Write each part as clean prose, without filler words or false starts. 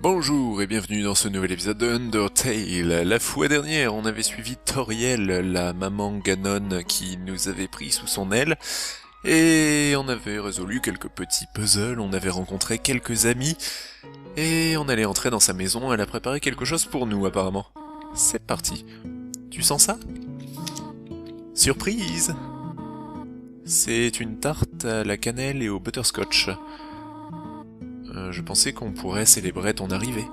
Bonjour et bienvenue dans ce nouvel épisode de Undertale. La fois dernière, on avait suivi Toriel, la maman Ganon qui nous avait pris sous son aile, et on avait résolu quelques petits puzzles, on avait rencontré quelques amis, et on allait entrer dans sa maison, elle a préparé quelque chose pour nous apparemment. C'est parti. Tu sens ça? Surprise! C'est une tarte à la cannelle et au butterscotch. Je pensais qu'on pourrait célébrer ton arrivée.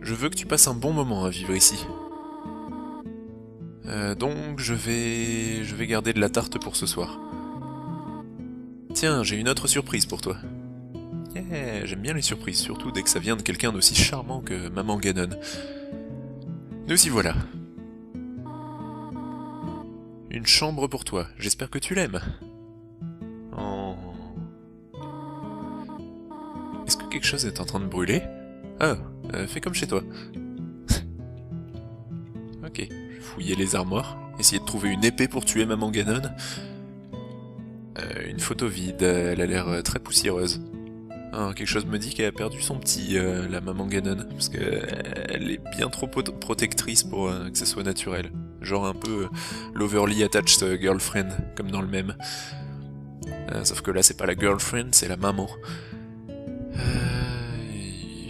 Je veux que tu passes un bon moment à vivre ici. Donc je vais garder de la tarte pour ce soir. Tiens, j'ai une autre surprise pour toi. Yeah, j'aime bien les surprises, surtout dès que ça vient de quelqu'un d'aussi charmant que Maman Ganon. Nous y voilà. Une chambre pour toi, j'espère que tu l'aimes. Oh. Est-ce que quelque chose est en train de brûler? Ah, fais comme chez toi. Ok, je vais fouiller les armoires, essayer de trouver une épée pour tuer Maman Ganon. Une photo vide, elle a l'air très poussiéreuse. Ah, quelque chose me dit qu'elle a perdu son petit, la Maman Ganon, parce qu'elle est bien trop protectrice pour que ça soit naturel. Genre un peu l'overly attached girlfriend, comme dans le mème. Sauf que là c'est pas la girlfriend, c'est la maman.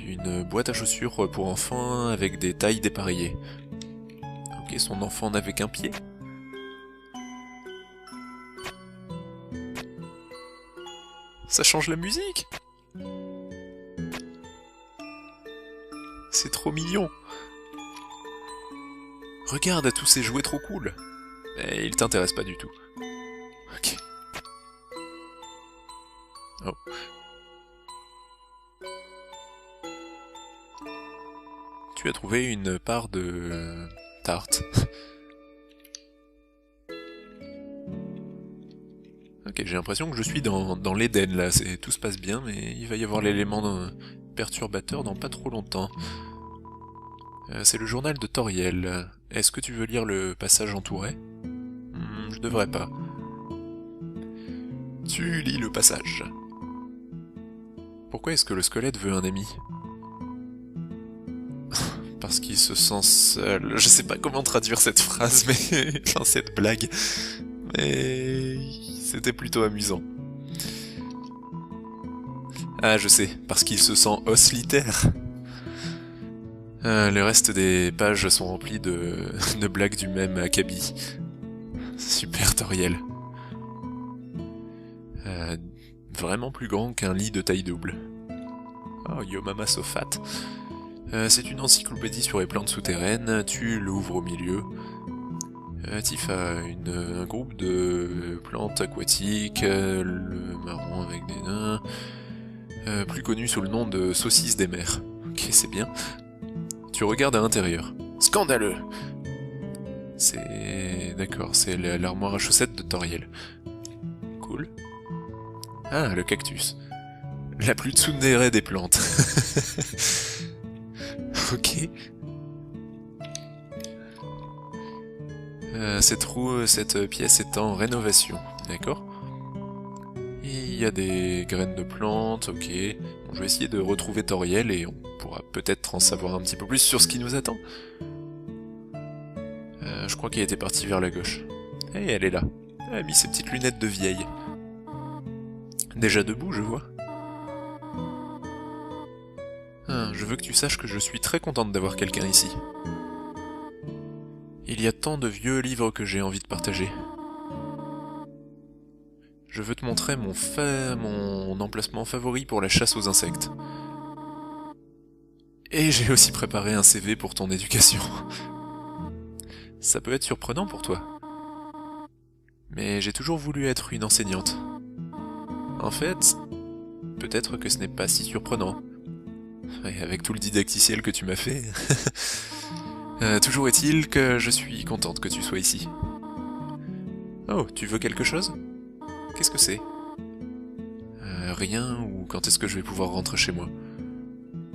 Une boîte à chaussures pour enfants avec des tailles dépareillées. Ok, son enfant n'avait qu'un pied. Ça change la musique. C'est trop mignon. Regarde à tous ces jouets trop cool. Mais ils t'intéressent pas du tout. Ok. Oh. Tu as trouvé une part de tarte. Ok, j'ai l'impression que je suis dans l'Éden là, tout se passe bien, mais il va y avoir l'élément perturbateur dans pas trop longtemps. C'est le journal de Toriel. Est-ce que tu veux lire le passage entouré? Je devrais pas. Tu lis le passage. Pourquoi est-ce que le squelette veut un ami? Parce qu'il se sent seul. Je sais pas comment traduire cette phrase, mais... enfin, cette blague. Mais... c'était plutôt amusant. Ah, je sais, parce qu'il se sent solitaire. Le reste des pages sont remplies de blagues du même acabit. Super Toriel. Vraiment plus grand qu'un lit de taille double. Oh, Yo Mama So Fat. C'est une encyclopédie sur les plantes souterraines, tu l'ouvres au milieu. Tifa, un groupe de plantes aquatiques, le marron avec des nains, plus connu sous le nom de saucisse des mers. Ok, c'est bien. Tu regardes à l'intérieur. Scandaleux! D'accord, c'est l'armoire à chaussettes de Toriel. Cool. Ah, le cactus. La plus tsundere des plantes. Ok. Cette pièce est en rénovation, d'accord? Il y a des graines de plantes, ok. Bon, je vais essayer de retrouver Toriel et on pourra peut-être en savoir un petit peu plus sur ce qui nous attend. Je crois qu'elle était partie vers la gauche. Et elle est là. Elle a mis ses petites lunettes de vieille. Déjà debout, je vois. Je veux que tu saches que je suis très contente d'avoir quelqu'un ici. Il y a tant de vieux livres que j'ai envie de partager. Je veux te montrer mon emplacement favori pour la chasse aux insectes. Et j'ai aussi préparé un CV pour ton éducation. Ça peut être surprenant pour toi. Mais j'ai toujours voulu être une enseignante. En fait, peut-être que ce n'est pas si surprenant. Ouais, avec tout le didacticiel que tu m'as fait. Toujours est-il que je suis contente que tu sois ici. Oh, tu veux quelque chose? Qu'est-ce que c'est? Rien, ou quand est-ce que je vais pouvoir rentrer chez moi?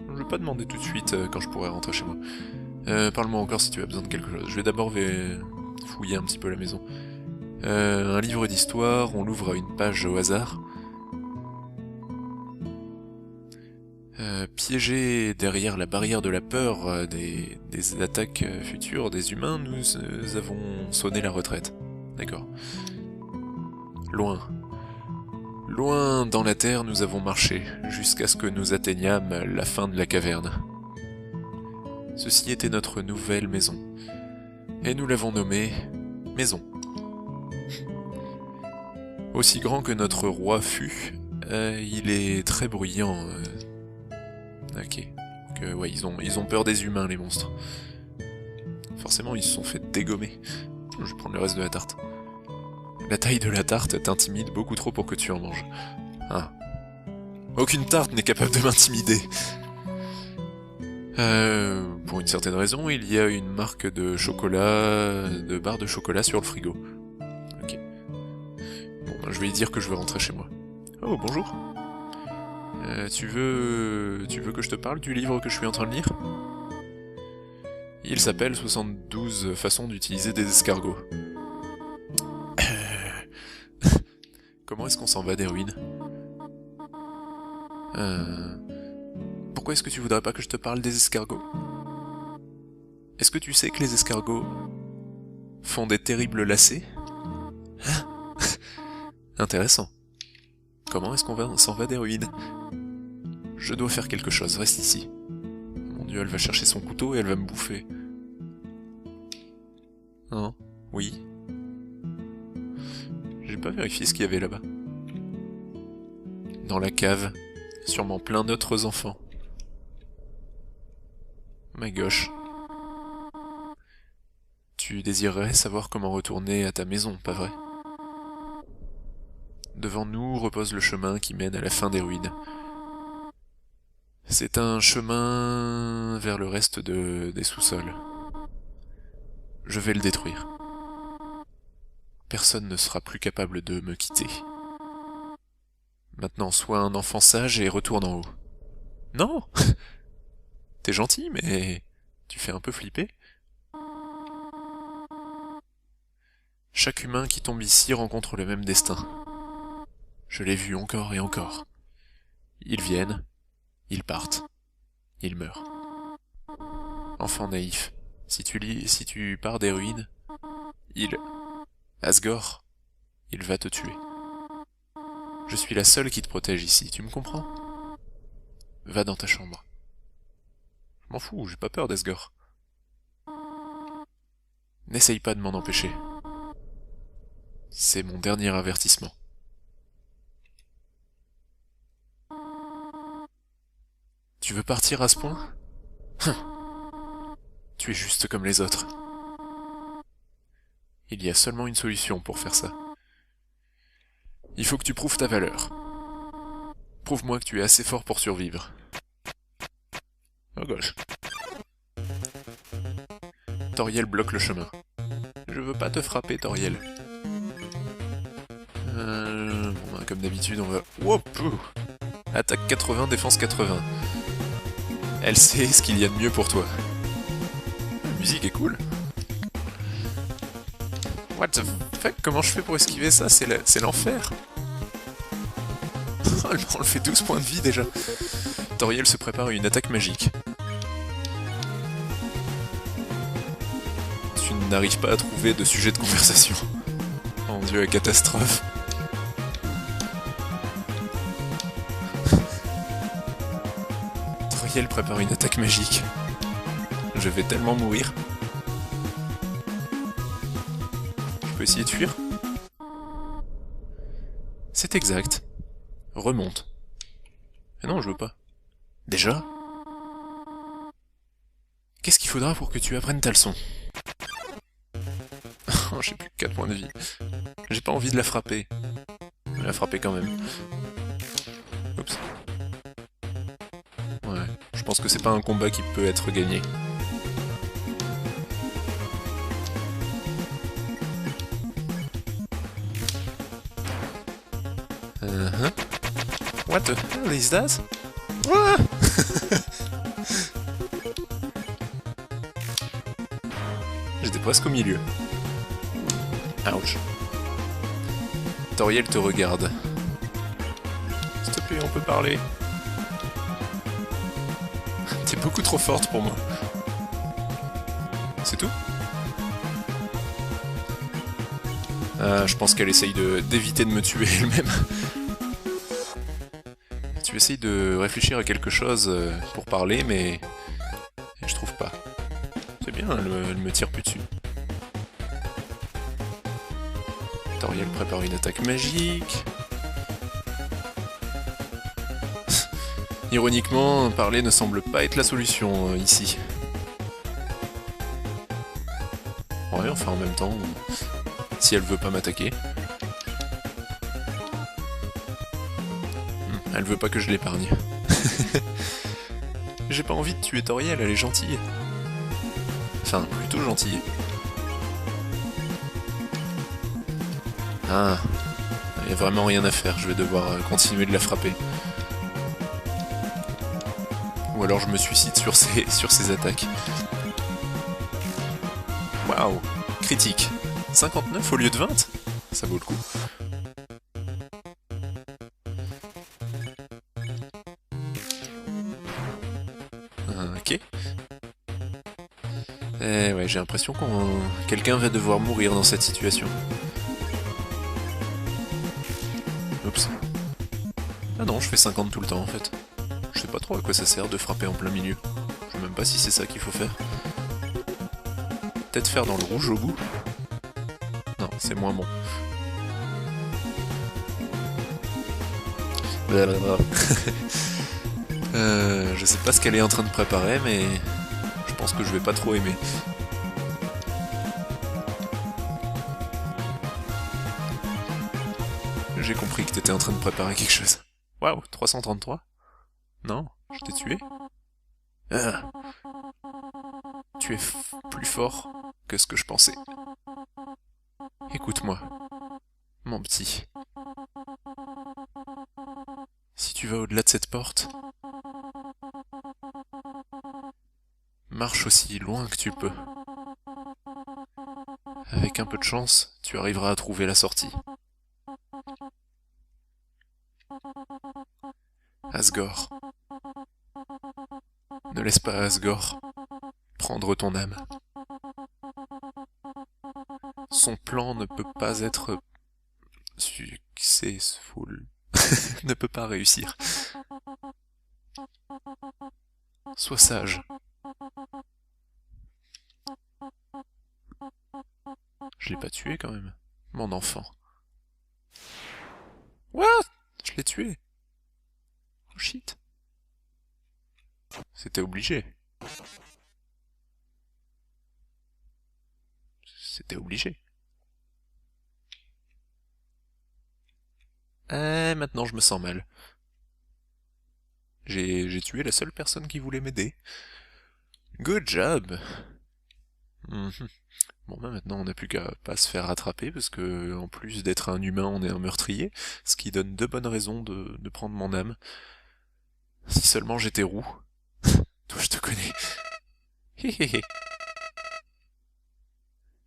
Je vais pas demander tout de suite quand je pourrai rentrer chez moi. Parle-moi encore si tu as besoin de quelque chose. Je vais d'abord fouiller un petit peu la maison. Un livre d'histoire, on l'ouvre à une page au hasard. Piégés derrière la barrière de la peur des attaques futures des humains, nous avons sonné la retraite. D'accord. Loin. Loin dans la terre, nous avons marché, jusqu'à ce que nous atteignâmes la fin de la caverne. Ceci était notre nouvelle maison. Et nous l'avons nommée Maison. Aussi grand que notre roi fut, il est très bruyant. Ok. Donc, ouais, ils ont peur des humains, les monstres. Forcément, ils se sont fait dégommer. Je vais prendre le reste de la tarte. La taille de la tarte t'intimide beaucoup trop pour que tu en manges. Ah. Aucune tarte n'est capable de m'intimider. Pour une certaine raison, il y a une marque de chocolat, de barre de chocolat sur le frigo. Ok. Bon, ben, je vais lui dire que je veux rentrer chez moi. Oh, bonjour. Tu veux que je te parle du livre que je suis en train de lire? Il s'appelle 72 façons d'utiliser des escargots. Comment est-ce qu'on s'en va des ruines? Pourquoi est-ce que tu voudrais pas que je te parle des escargots? Est-ce que tu sais que les escargots font des terribles lacets? Intéressant. Comment est-ce qu'on s'en va des ruines? Je dois faire quelque chose, reste ici. Mon Dieu, elle va chercher son couteau et elle va me bouffer. Hein? Oui. J'ai pas vérifié ce qu'il y avait là-bas. Dans la cave, sûrement plein d'autres enfants. Ma gauche. Tu désirerais savoir comment retourner à ta maison, pas vrai? Devant nous repose le chemin qui mène à la fin des ruines. C'est un chemin vers le reste des sous-sols. Je vais le détruire. Personne ne sera plus capable de me quitter. Maintenant, sois un enfant sage et retourne en haut. Non! T'es gentil, mais tu fais un peu flipper. Chaque humain qui tombe ici rencontre le même destin. Je l'ai vu encore et encore. Ils viennent, ils partent, ils meurent. Enfant naïf, si tu pars des ruines, Asgore, il va te tuer. Je suis la seule qui te protège ici, tu me comprends? Va dans ta chambre. Je m'en fous, j'ai pas peur d'Asgore. N'essaye pas de m'en empêcher. C'est mon dernier avertissement. Tu veux partir à ce point? Tu es juste comme les autres. Il y a seulement une solution pour faire ça. Il faut que tu prouves ta valeur. Prouve-moi que tu es assez fort pour survivre. À gauche. Toriel bloque le chemin. Je veux pas te frapper, Toriel. Bon, bah, comme d'habitude, on va... Woup! Attaque 80, défense 80. Elle sait ce qu'il y a de mieux pour toi. La musique est cool. What the fuck? Comment je fais pour esquiver ça? C'est l'enfer. Elle me fait 12 points de vie déjà. Toriel se prépare à une attaque magique. Tu n'arrives pas à trouver de sujet de conversation. Mon Dieu, la catastrophe. Toriel prépare une attaque magique. Je vais tellement mourir. Je peux essayer de fuir? C'est exact. Remonte. Mais non, je veux pas. Déjà? Qu'est-ce qu'il faudra pour que tu apprennes ta leçon? Oh, j'ai plus que 4 points de vie. J'ai pas envie de la frapper. Je vais la frapper quand même. Oups. Ouais, je pense que c'est pas un combat qui peut être gagné. What the hell is that? Ah. J'étais presque au milieu. Ouch. Toriel te regarde. S'il te plaît, on peut parler. beaucoup trop forte pour moi. C'est tout? Je pense qu'elle essaye d'éviter de me tuer elle-même. Tu essayes de réfléchir à quelque chose pour parler, mais je trouve pas. C'est bien, elle me tire plus dessus. Toriel prépare une attaque magique. Ironiquement, parler ne semble pas être la solution ici. Ouais, enfin en même temps, si elle veut pas m'attaquer. Elle veut pas que je l'épargne. J'ai pas envie de tuer Toriel, elle est gentille. Enfin, plutôt gentille. Ah, y a vraiment rien à faire, je vais devoir continuer de la frapper. Ou alors je me suicide sur ses attaques. Waouh, critique. 59 au lieu de 20? Ça vaut le coup. Ok. Ouais, j'ai l'impression quelqu'un va devoir mourir dans cette situation. Oups. Ah non, je fais 50 tout le temps en fait. Je sais pas trop à quoi ça sert de frapper en plein milieu. Je sais même pas si c'est ça qu'il faut faire. Peut-être faire dans le rouge au bout? Non, c'est moins bon. Je sais pas ce qu'elle est en train de préparer, mais je pense que je vais pas trop aimer. J'ai compris que t'étais en train de préparer quelque chose. Waouh, 333? Non, je t'ai tué? Ah. Tu es plus fort que ce que je pensais. Écoute-moi, mon petit. Si tu vas au-delà de cette porte, marche aussi loin que tu peux. Avec un peu de chance, tu arriveras à trouver la sortie. Asgore. Ne laisse pas Asgore prendre ton âme. Son plan ne peut pas être successful. Ne peut pas réussir. Sois sage. Je l'ai pas tué quand même. Mon enfant. What? Je l'ai tué. Oh shit. C'était obligé. C'était obligé. Maintenant je me sens mal. J'ai tué la seule personne qui voulait m'aider. Good job. Bon bah maintenant on n'a plus qu'à pas se faire rattraper parce que en plus d'être un humain on est un meurtrier, ce qui donne de bonnes raisons de prendre mon âme. Si seulement j'étais roux. Toi je te connais. Héhéhé.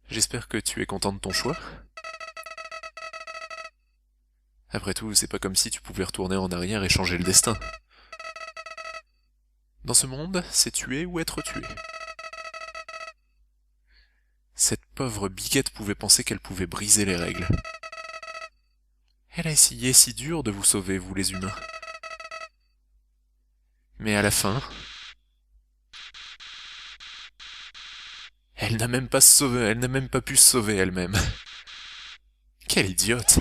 J'espère que tu es content de ton choix. Après tout, c'est pas comme si tu pouvais retourner en arrière et changer le destin. Dans ce monde, c'est tuer ou être tué. Cette pauvre biquette pouvait penser qu'elle pouvait briser les règles. Elle a essayé si dur de vous sauver, vous les humains. Mais à la fin, elle n'a même pas pu se sauver elle-même. Quelle idiote!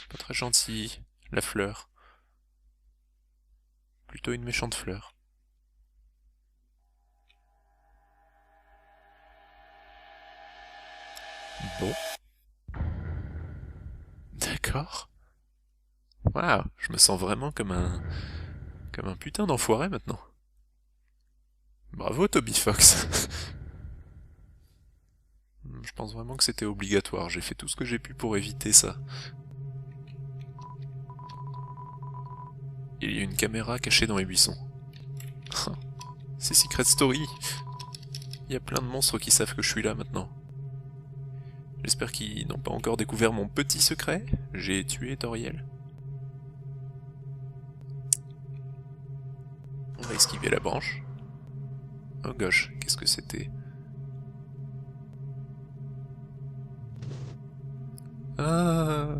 Pas très gentille, la fleur. Plutôt une méchante fleur. Bon. D'accord. Waouh, je me sens vraiment comme un putain d'enfoiré maintenant. Bravo Toby Fox. Je pense vraiment que c'était obligatoire, j'ai fait tout ce que j'ai pu pour éviter ça. Il y a une caméra cachée dans les buissons. C'est Secret Story. Il y a plein de monstres qui savent que je suis là maintenant. J'espère qu'ils n'ont pas encore découvert mon petit secret. J'ai tué Toriel. va esquiver la branche. Oh gosh, qu'est-ce que c'était? Ah.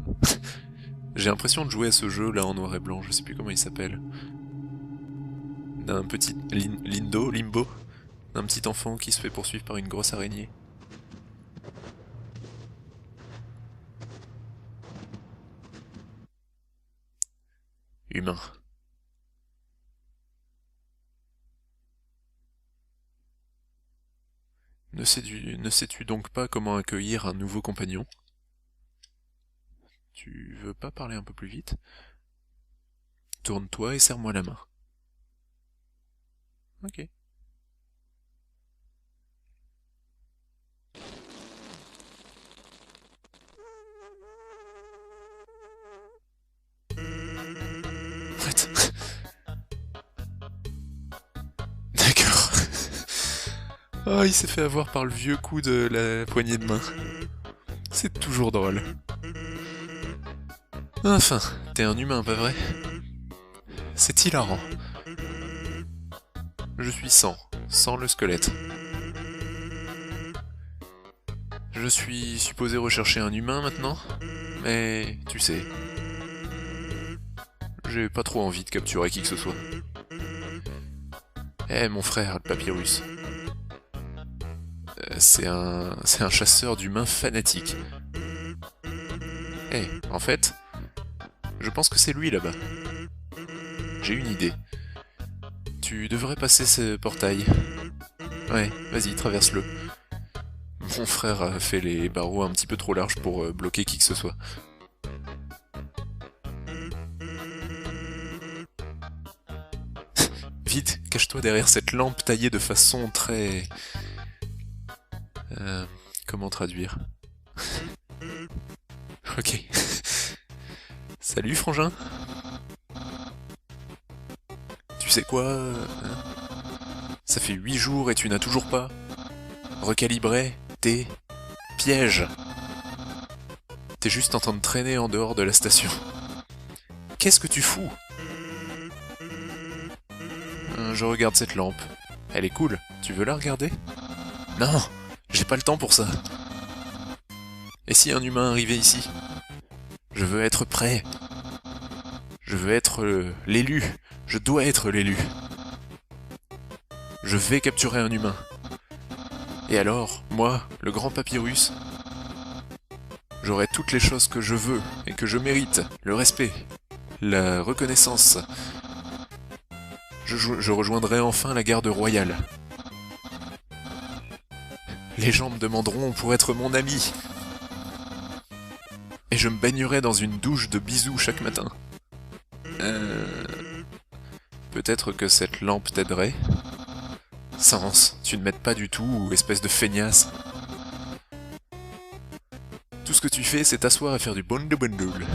J'ai l'impression de jouer à ce jeu là en noir et blanc, je sais plus comment il s'appelle. D'un petit limbo, d'un petit enfant qui se fait poursuivre par une grosse araignée. Humain. Ne sais-tu donc pas comment accueillir un nouveau compagnon? Tu veux pas parler un peu plus vite? Tourne-toi et serre-moi la main. Ok. Arrête. D'accord. Oh, il s'est fait avoir par le vieux coup de la poignée de main. C'est toujours drôle. Enfin, t'es un humain, pas vrai? C'est hilarant. Je suis sans le squelette. Je suis supposé rechercher un humain maintenant, mais tu sais, j'ai pas trop envie de capturer qui que ce soit. Eh mon frère, le papyrus. C'est un chasseur d'humains fanatique. Eh, en fait, je pense que c'est lui là-bas. J'ai une idée. Tu devrais passer ce portail. Ouais, vas-y, traverse-le. Mon frère a fait les barreaux un petit peu trop larges pour bloquer qui que ce soit. Vite, cache-toi derrière cette lampe taillée de façon très... comment traduire? Ok. Salut, frangin. Tu sais quoi? Ça fait 8 jours et tu n'as toujours pas recalibré tes pièges. T'es juste en train de traîner en dehors de la station. Qu'est-ce que tu fous? Je regarde cette lampe. Elle est cool. Tu veux la regarder? Non, j'ai pas le temps pour ça. Et si un humain arrivait ici? Je veux être prêt. Je veux être l'élu. Je dois être l'élu. Je vais capturer un humain. Et alors, moi, le grand papyrus, j'aurai toutes les choses que je veux et que je mérite. Le respect, la reconnaissance. Je rejoindrai enfin la garde royale. Les gens me demanderont pour être mon ami. Et je me baignerai dans une douche de bisous chaque matin. Peut-être que cette lampe t'aiderait? Sens, tu ne m'aides pas du tout, espèce de feignasse. Tout ce que tu fais, c'est t'asseoir et faire du bondoul.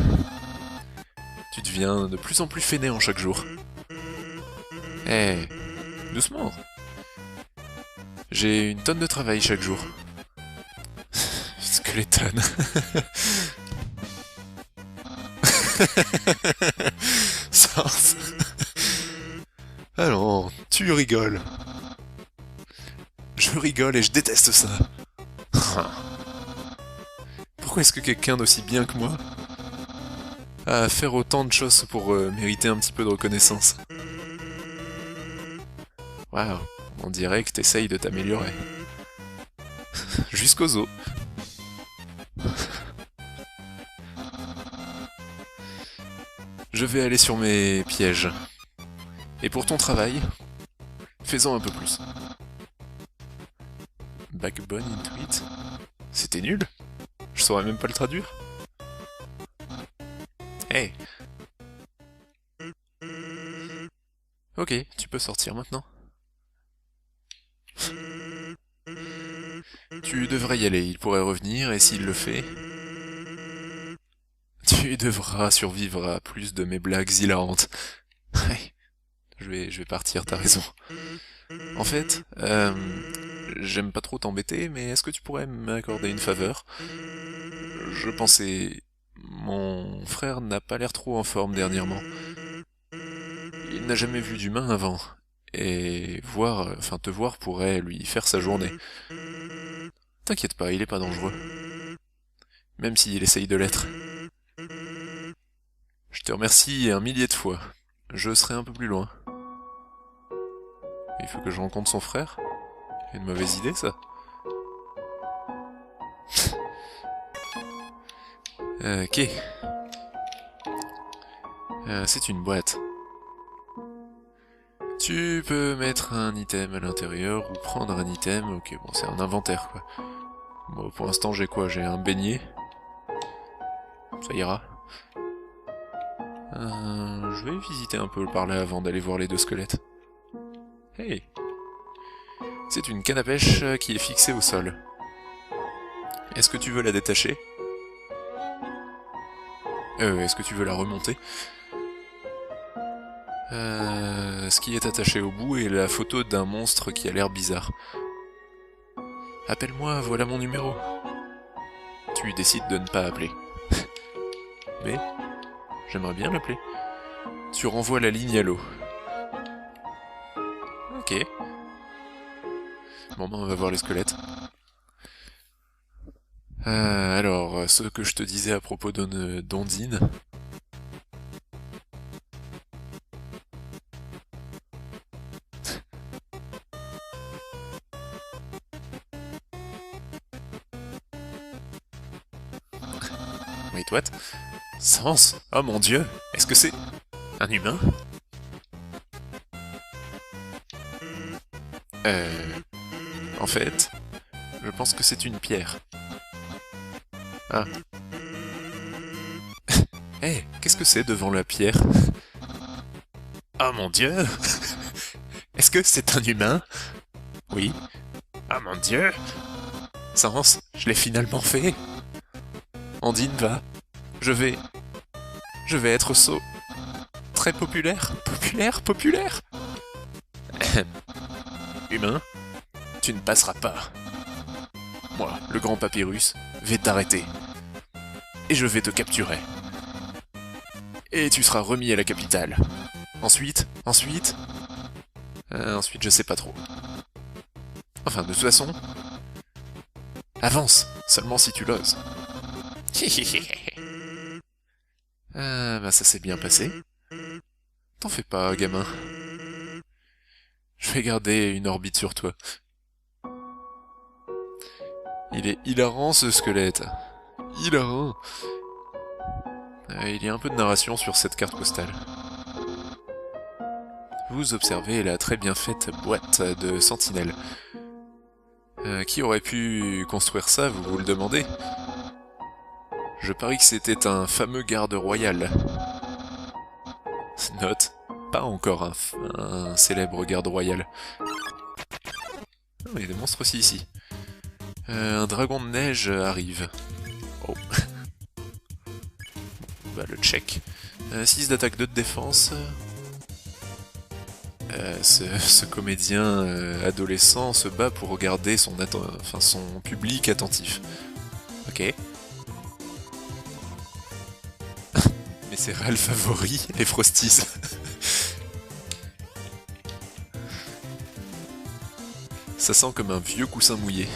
Tu deviens de plus en plus fainéant chaque jour. Eh, doucement. J'ai une tonne de travail chaque jour. Skeleton. Sens. Allons, tu rigoles. Je rigole et je déteste ça. Pourquoi est-ce que quelqu'un d'aussi bien que moi a à faire autant de choses pour mériter un petit peu de reconnaissance? Waouh, on dirait que t'essayes de t'améliorer. Jusqu'aux os. Je vais aller sur mes pièges. Et pour ton travail, fais-en un peu plus. Backbone Intuit? C'était nul? Je saurais même pas le traduire. Hey! Ok, tu peux sortir maintenant. Tu devrais y aller, il pourrait revenir, et s'il le fait... Tu devras survivre à plus de mes blagues hilarantes. Ouais, je vais partir, t'as raison. En fait, j'aime pas trop t'embêter, mais est-ce que tu pourrais m'accorder une faveur? Je pensais... Mon frère n'a pas l'air trop en forme dernièrement. Il n'a jamais vu d'humain avant. et voir, enfin te voir pourrait lui faire sa journée. T'inquiète pas, il est pas dangereux. Même s'il essaye de l'être. Je te remercie un millier de fois. Je serai un peu plus loin. Il faut que je rencontre son frère? C'est une mauvaise idée, ça. Ok. C'est une boîte. Tu peux mettre un item à l'intérieur ou prendre un item. Ok, bon, c'est un inventaire, quoi. Bon, pour l'instant, j'ai quoi? J'ai un beignet. Ça ira. Je vais visiter un peu par là avant d'aller voir les deux squelettes. Hey! C'est une canne à pêche qui est fixée au sol. Est-ce que tu veux la détacher? Est-ce que tu veux la remonter? Ce qui est attaché au bout est la photo d'un monstre qui a l'air bizarre. Appelle-moi, voilà mon numéro. Tu décides de ne pas appeler. Mais, j'aimerais bien l'appeler. Tu renvoies la ligne à l'eau. Ok. Bon ben on va voir les squelettes. Alors, ce que je te disais à propos d'Ondine. Wait, what? Sens? Oh mon dieu! Est-ce que c'est un humain? En fait, je pense que c'est une pierre. Ah. Hé, qu'est-ce que c'est devant la pierre? Oh mon dieu! Est-ce que c'est un humain? Oui. Ah mon dieu! Sens, je l'ai finalement fait! Ondine va. Je vais être très populaire. Populaire. Humain, tu ne passeras pas. Moi, le grand papyrus, vais t'arrêter. Et je vais te capturer. Et tu seras remis à la capitale. Ensuite, je sais pas trop. Enfin, de toute façon, avance, seulement si tu l'oses. Bah ça s'est bien passé. T'en fais pas, gamin. Je vais garder une orbite sur toi. Il est hilarant ce squelette. Hilarant. Il y a un peu de narration sur cette carte postale. Vous observez la très bien faite boîte de sentinelle. Qui aurait pu construire ça, vous vous le demandez? Je parie que c'était un fameux garde royal. Note, pas encore un célèbre garde royal. Oh, il y a des monstres aussi ici. Un dragon de neige arrive. Oh. Bah le check. 6 d'attaque, 2 de défense. Ce comédien adolescent se bat pour regarder son public attentif. Ok. Mes céréales favoris, les Frosties. Ça sent comme un vieux coussin mouillé.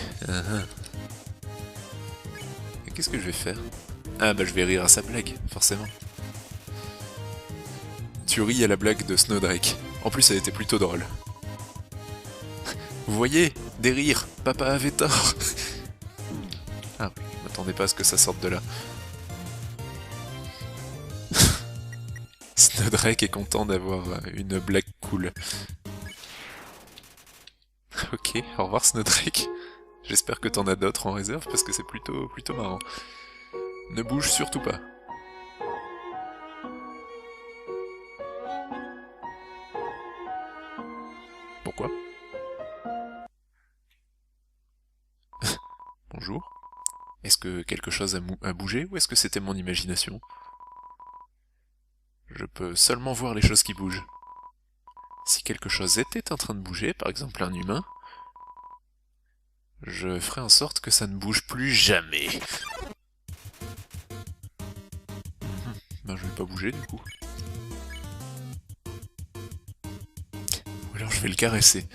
Et qu'est-ce que je vais faire? Ah bah je vais rire à sa blague, forcément. Tu ris à la blague de Snowdrake. En plus elle était plutôt drôle. Vous voyez? Des rires, papa avait tort. Ah oui, je m'attendais pas à ce que ça sorte de là. Snowdrake est content d'avoir une blague cool. Ok, au revoir Snowdrake. J'espère que t'en as d'autres en réserve parce que c'est plutôt marrant. Ne bouge surtout pas. Pourquoi? Bonjour. Est-ce que quelque chose a bougé ou est-ce que c'était mon imagination? Je peux seulement voir les choses qui bougent. Si quelque chose était en train de bouger, par exemple un humain, je ferai en sorte que ça ne bouge plus jamais. Ben je vais pas bouger du coup. Ou alors je vais le caresser.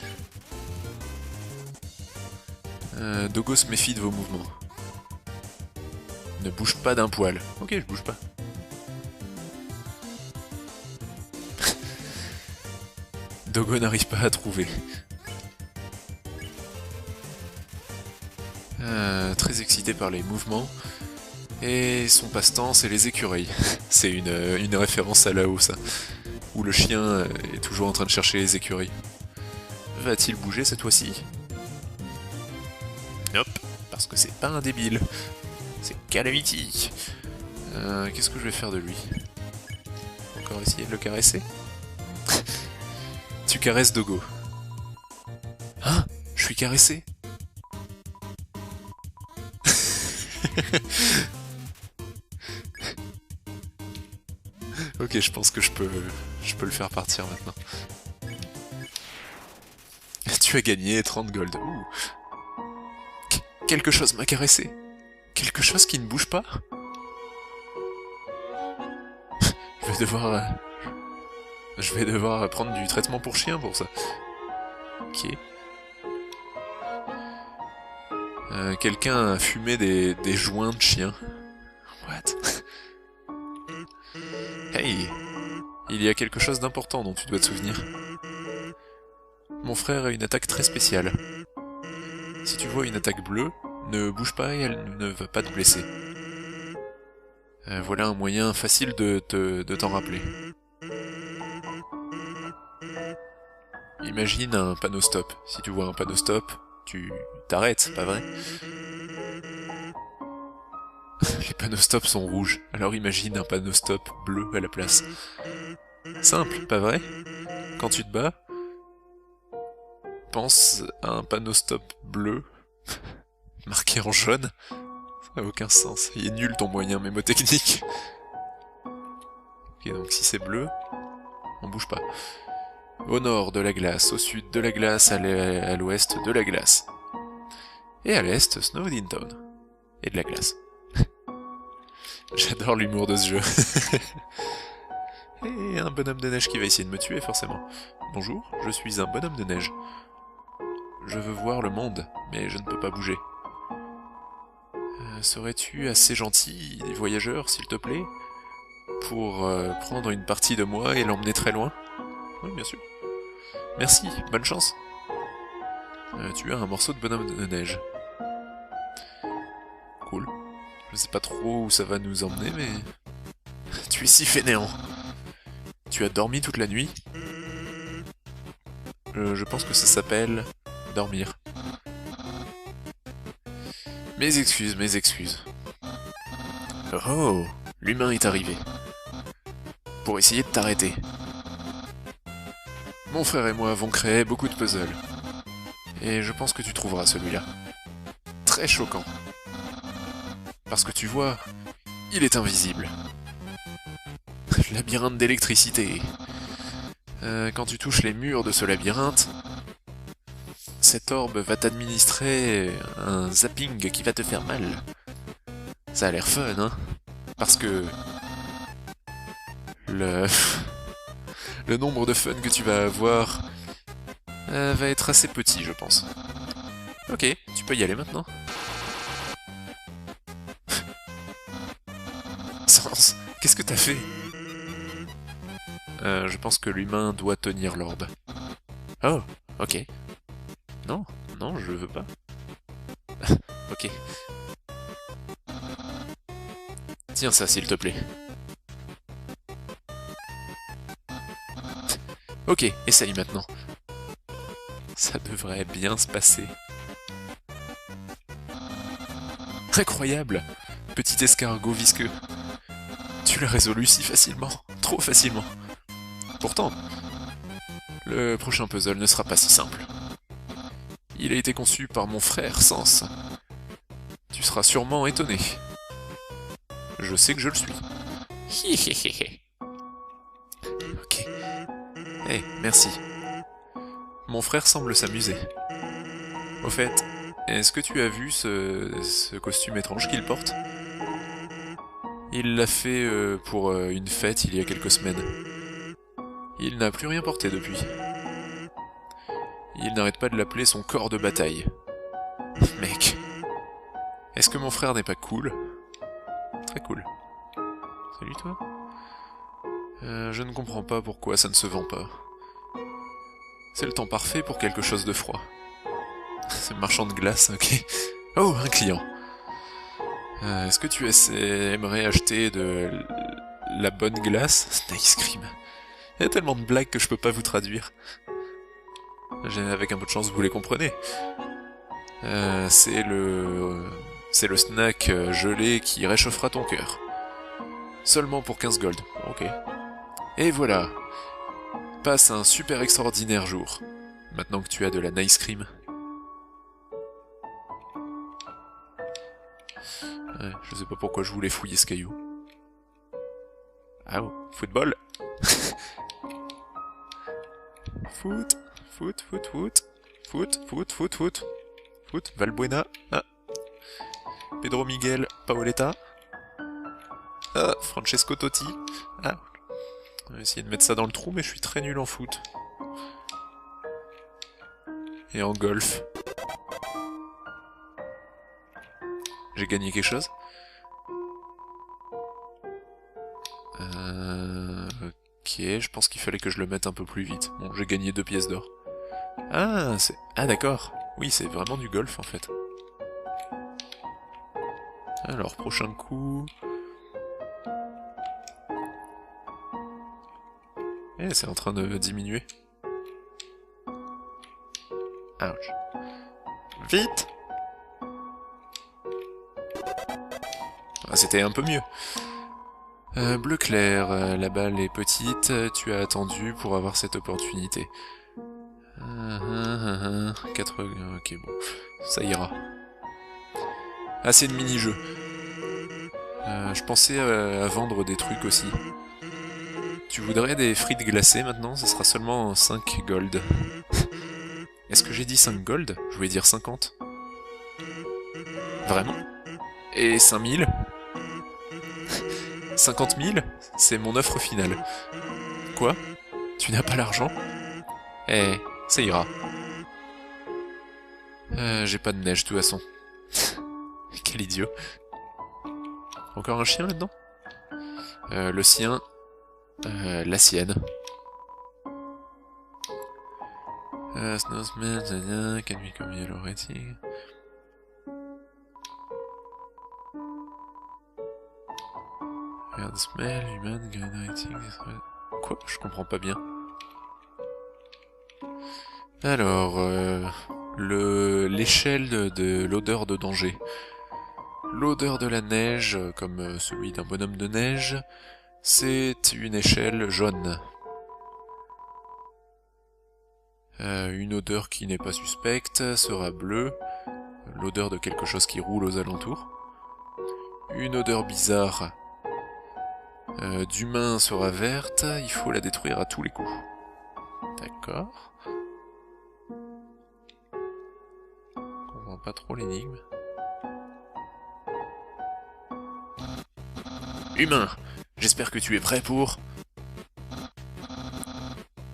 Dogo se méfie de vos mouvements. Ne bouge pas d'un poil. Ok, je bouge pas. Dogo n'arrive pas à trouver. Très excité par les mouvements. Et son passe-temps, c'est les écureuils. C'est une référence à là-haut, ça. Où le chien est toujours en train de chercher les écureuils. Va-t-il bouger cette fois-ci? Nope, parce que c'est pas un débile. C'est Calamity. Qu'est-ce que je vais faire de lui? Encore essayer de le caresser? Tu caresses Dogo. Hein? Je suis caressé? Ok, je pense que je peux le faire partir maintenant. Tu as gagné 30 gold. Ouh. Quelque chose m'a caressé. Quelque chose qui ne bouge pas. Je vais devoir prendre du traitement pour chien pour ça. Ok. Quelqu'un a fumé des joints de chien. What? Hey! Il y a quelque chose d'important dont tu dois te souvenir. Mon frère a une attaque très spéciale. Si tu vois une attaque bleue, ne bouge pas et elle ne va pas te blesser. Voilà un moyen facile de t'en rappeler. Imagine un panneau stop. Si tu vois un panneau stop, tu t'arrêtes, pas vrai? Les panneaux stop sont rouges, alors imagine un panneau stop bleu à la place. Simple, pas vrai? Quand tu te bats, pense à un panneau stop bleu, marqué en jaune. Ça n'a aucun sens, il est nul ton moyen mémotechnique. Ok, donc si c'est bleu, on bouge pas. Au nord de la glace, au sud de la glace, à l'ouest de la glace. Et à l'est, Snowdin Town. Et de la glace. J'adore l'humour de ce jeu. Et un bonhomme de neige qui va essayer de me tuer, forcément. Bonjour, je suis un bonhomme de neige. Je veux voir le monde, mais je ne peux pas bouger. Serais-tu assez gentil, voyageur, s'il te plaît, pour prendre une partie de moi et l'emmener très loin? Oui, bien sûr. Merci, bonne chance. Tu as un morceau de bonhomme de neige. Cool. Je sais pas trop où ça va nous emmener, mais... Tu es si fainéant. Tu as dormi toute la nuit? Je pense que ça s'appelle... dormir. Mes excuses, mes excuses. Oh, l'humain est arrivé. Pour essayer de t'arrêter. Mon frère et moi avons créé beaucoup de puzzles. Et je pense que tu trouveras celui-là. Très choquant. Parce que tu vois, il est invisible. Labyrinthe d'électricité. Quand tu touches les murs de ce labyrinthe, cette orbe va t'administrer un zapping qui va te faire mal. Ça a l'air fun, hein? Parce que... Le nombre de fun que tu vas avoir va être assez petit, je pense. Ok, tu peux y aller maintenant. Sens, qu'est-ce que t'as fait? Je pense que l'humain doit tenir l'orbe. Oh, ok. Non, non, je veux pas. Ok. Tiens ça, s'il te plaît. Ok, essaye maintenant. Ça devrait bien se passer. Incroyable! Petit escargot visqueux. Tu l'as résolu si facilement. Trop facilement. Pourtant, le prochain puzzle ne sera pas si simple. Il a été conçu par mon frère Sens. Tu seras sûrement étonné. Je sais que je le suis. Ok. Eh, merci. Mon frère semble s'amuser. Au fait, est-ce que tu as vu ce costume étrange qu'il porte? Il l'a fait pour une fête il y a quelques semaines. Il n'a plus rien porté depuis. Il n'arrête pas de l'appeler son corps de bataille. Mec. Est-ce que mon frère n'est pas cool? Très cool. Salut toi. Je ne comprends pas pourquoi ça ne se vend pas. C'est le temps parfait pour quelque chose de froid. C'est marchand de glace, ok. Oh, un client. Est-ce que tu aimerais acheter de la bonne glace? Nice cream. Il y a tellement de blagues que je peux pas vous traduire. Avec un peu de chance, vous les comprenez. C'est le snack gelé qui réchauffera ton cœur. Seulement pour 15 gold. Ok. Et voilà. Passe un super extraordinaire jour. Maintenant que tu as de la nice cream. Ouais, je sais pas pourquoi je voulais fouiller ce caillou. Ah oh, football. Foot. Foot, Valbuena. Ah. Pedro Miguel Paoletta. Ah, Francesco Totti. Ah. On va essayer de mettre ça dans le trou, mais je suis très nul en foot. Et en golf. J'ai gagné quelque chose? Ok, je pense qu'il fallait que je le mette un peu plus vite. Bon, j'ai gagné 2 pièces d'or. Ah, c'est... Ah d'accord. Oui, c'est vraiment du golf en fait. Alors, prochain coup... Eh, c'est en train de diminuer. Ouch. Vite! Ah, c'était un peu mieux. Bleu clair, la balle est petite, tu as attendu pour avoir cette opportunité. 4... Ok, bon, ça ira. Assez de mini-jeux. Je pensais à vendre des trucs aussi. Tu voudrais des frites glacées maintenant? Ce sera seulement 5 gold. Est-ce que j'ai dit 5 gold? Je voulais dire 50. Vraiment? Et 5000? 50 000? C'est mon offre finale. Quoi? Tu n'as pas l'argent? Eh, ça ira. J'ai pas de neige de toute façon. Quel idiot. Encore un chien là-dedans? Le sien. La sienne. Snowsman, can we come here already? Weird smell, human, green rating... Quoi? Je comprends pas bien. Alors, l'échelle de l'odeur de danger. L'odeur de la neige, comme celui d'un bonhomme de neige, c'est une échelle jaune. Une odeur qui n'est pas suspecte sera bleue. L'odeur de quelque chose qui roule aux alentours. Une odeur bizarre d'humain sera verte. Il faut la détruire à tous les coups. D'accord. Je comprends pas trop l'énigme. Humain, j'espère que tu es prêt pour...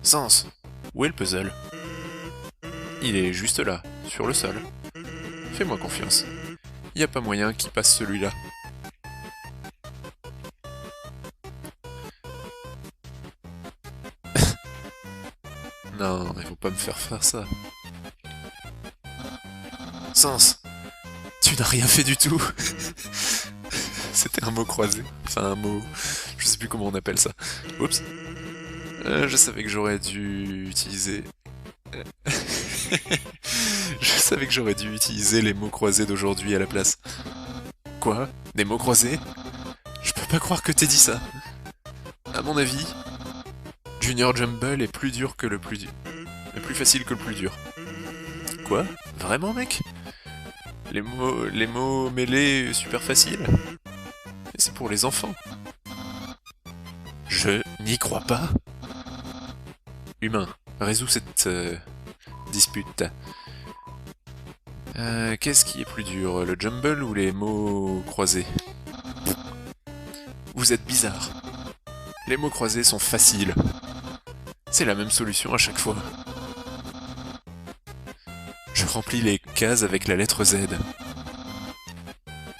Sens, où est le puzzle? Il est juste là, sur le sol. Fais-moi confiance. Y a pas moyen qu'il passe celui-là. Non, il faut pas me faire ça. Sens, tu n'as rien fait du tout. C'était un mot croisé. Enfin, un mot... Je sais plus comment on appelle ça. Oups. Je savais que j'aurais dû utiliser... Je savais que j'aurais dû utiliser les mots croisés d'aujourd'hui à la place. Quoi? Des mots croisés? Je peux pas croire que t'aies dit ça. À mon avis, Junior Jumble est plus dur que le plus dur. Mais plus facile que le plus dur. Quoi? Vraiment, mec? Les mots mêlés super faciles? C'est pour les enfants. Je n'y crois pas. Humain, résous cette dispute. Qu'est-ce qui est plus dur, le jumble ou les mots croisés? Vous êtes bizarre. Les mots croisés sont faciles. C'est la même solution à chaque fois. remplis les cases avec la lettre Z.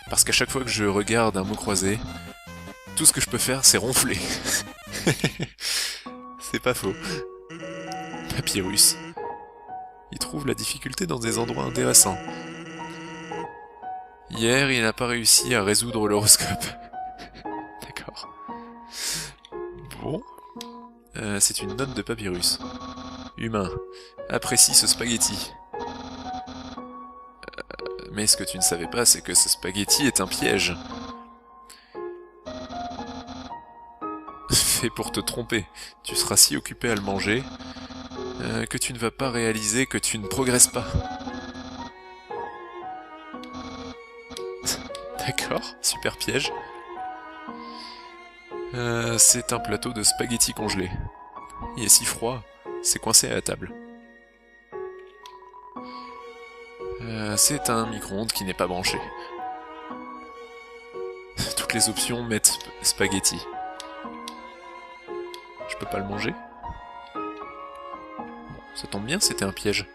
Parce qu'à chaque fois que je regarde un mot croisé, tout ce que je peux faire, c'est ronfler. C'est pas faux. Papyrus. Il trouve la difficulté dans des endroits intéressants. Hier, il n'a pas réussi à résoudre l'horoscope. D'accord. Bon. C'est une note de Papyrus. Humain. Apprécie ce spaghetti. Mais ce que tu ne savais pas, c'est que ce spaghetti est un piège. Fait pour te tromper. Tu seras si occupé à le manger que tu ne vas pas réaliser que tu ne progresses pas. D'accord, super piège. C'est un plateau de spaghettis congelés. Il est si froid, c'est coincé à la table. C'est un micro-ondes qui n'est pas branché. Toutes les options mettent spaghetti. Je peux pas le manger? Bon, ça tombe bien, c'était un piège.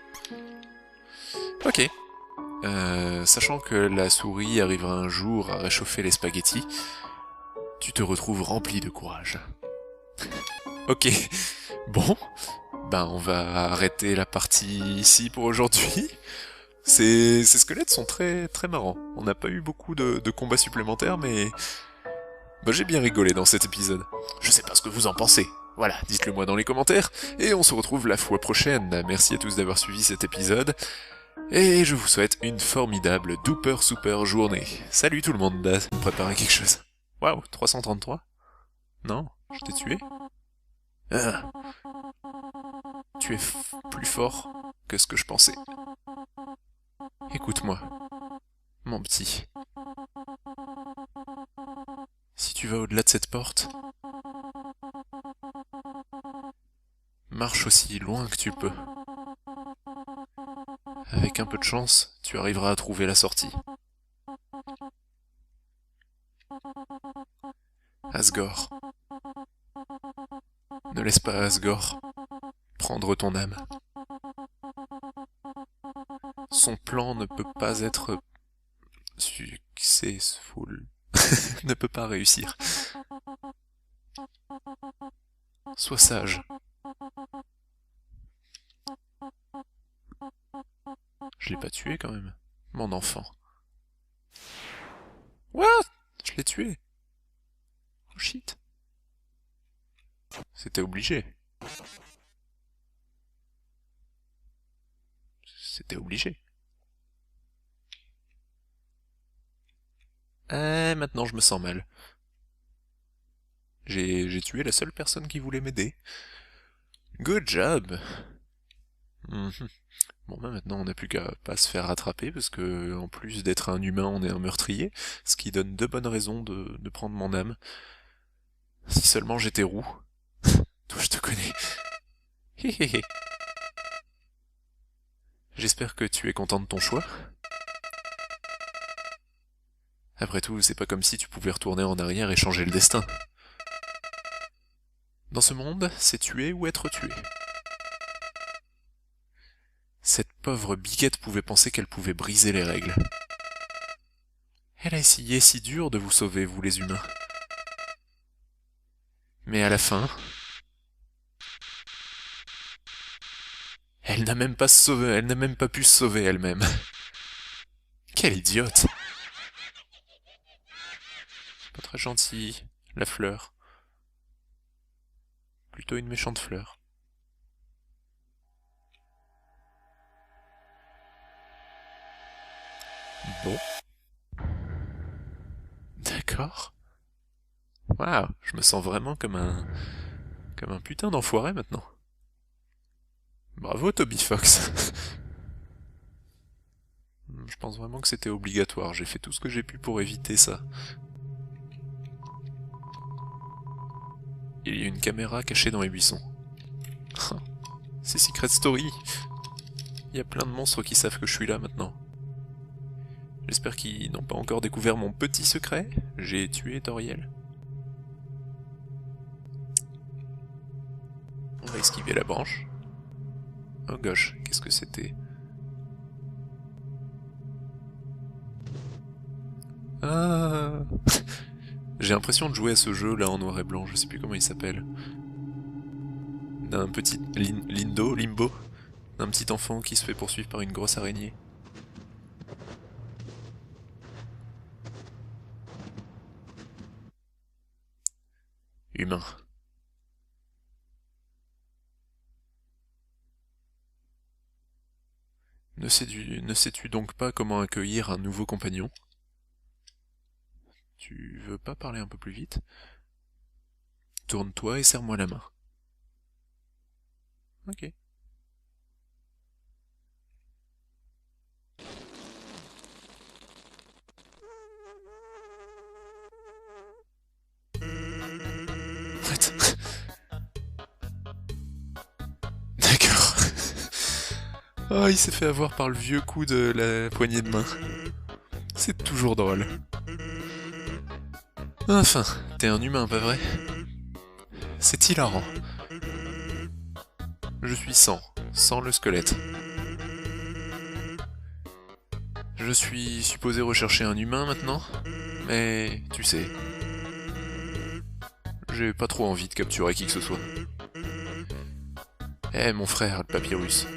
Ok. Sachant que la souris arrivera un jour à réchauffer les spaghettis, tu te retrouves rempli de courage. Ok. Bon. Ben, on va arrêter la partie ici pour aujourd'hui. Ces squelettes sont très très marrants. On n'a pas eu beaucoup de combats supplémentaires, mais j'ai bien rigolé dans cet épisode. Je sais pas ce que vous en pensez. Voilà, dites-le moi dans les commentaires, et on se retrouve la fois prochaine. Merci à tous d'avoir suivi cet épisode, et je vous souhaite une formidable duper super journée. Salut tout le monde, vous préparez quelque chose? Waouh, 333? Non, je t'ai tué? Ah. Tu es plus fort que ce que je pensais. Écoute-moi, mon petit. Si tu vas au-delà de cette porte, marche aussi loin que tu peux. Avec un peu de chance, tu arriveras à trouver la sortie. Asgore. Ne laisse pas Asgore prendre ton âme. Son plan ne peut pas être successful. Ne peut pas réussir. Sois sage. Je l'ai pas tué quand même. Mon enfant. What? Je l'ai tué. Oh shit. C'était obligé. C'était obligé. Maintenant je me sens mal. J'ai tué la seule personne qui voulait m'aider. Good job. Bon maintenant on n'a plus qu'à pas se faire rattraper parce que en plus d'être un humain on est un meurtrier, ce qui donne de bonnes raisons de prendre mon âme. Si seulement j'étais roux. Toi je te connais. J'espère que tu es content de ton choix. Après tout, c'est pas comme si tu pouvais retourner en arrière et changer le destin. Dans ce monde, c'est tuer ou être tué. Cette pauvre biquette pouvait penser qu'elle pouvait briser les règles. Elle a essayé si dur de vous sauver, vous les humains. Mais à la fin, elle n'a même pas pu se sauver elle-même. Quelle idiote! Pas très gentille, la fleur. Plutôt une méchante fleur. Bon. D'accord. Waouh, je me sens vraiment comme un putain d'enfoiré maintenant. Bravo Toby Fox. Je pense vraiment que c'était obligatoire, j'ai fait tout ce que j'ai pu pour éviter ça. Il y a une caméra cachée dans les buissons. C'est Secret Story. Il y a plein de monstres qui savent que je suis là maintenant. J'espère qu'ils n'ont pas encore découvert mon petit secret. J'ai tué Toriel. On va esquiver la branche. Oh gosh, qu'est-ce que c'était? Ah. J'ai l'impression de jouer à ce jeu là en noir et blanc, je sais plus comment il s'appelle. D'un petit limbo, d'un petit enfant qui se fait poursuivre par une grosse araignée. Humain. Ne sais-tu donc pas comment accueillir un nouveau compagnon? Tu veux pas parler un peu plus vite? Tourne-toi et serre-moi la main. Ok. What? D'accord. Oh, il s'est fait avoir par le vieux coup de la poignée de main. C'est toujours drôle. Enfin, t'es un humain, pas vrai? C'est hilarant. Je suis sans le squelette. Je suis supposé rechercher un humain maintenant, mais tu sais, j'ai pas trop envie de capturer qui que ce soit. Eh mon frère, le papyrus.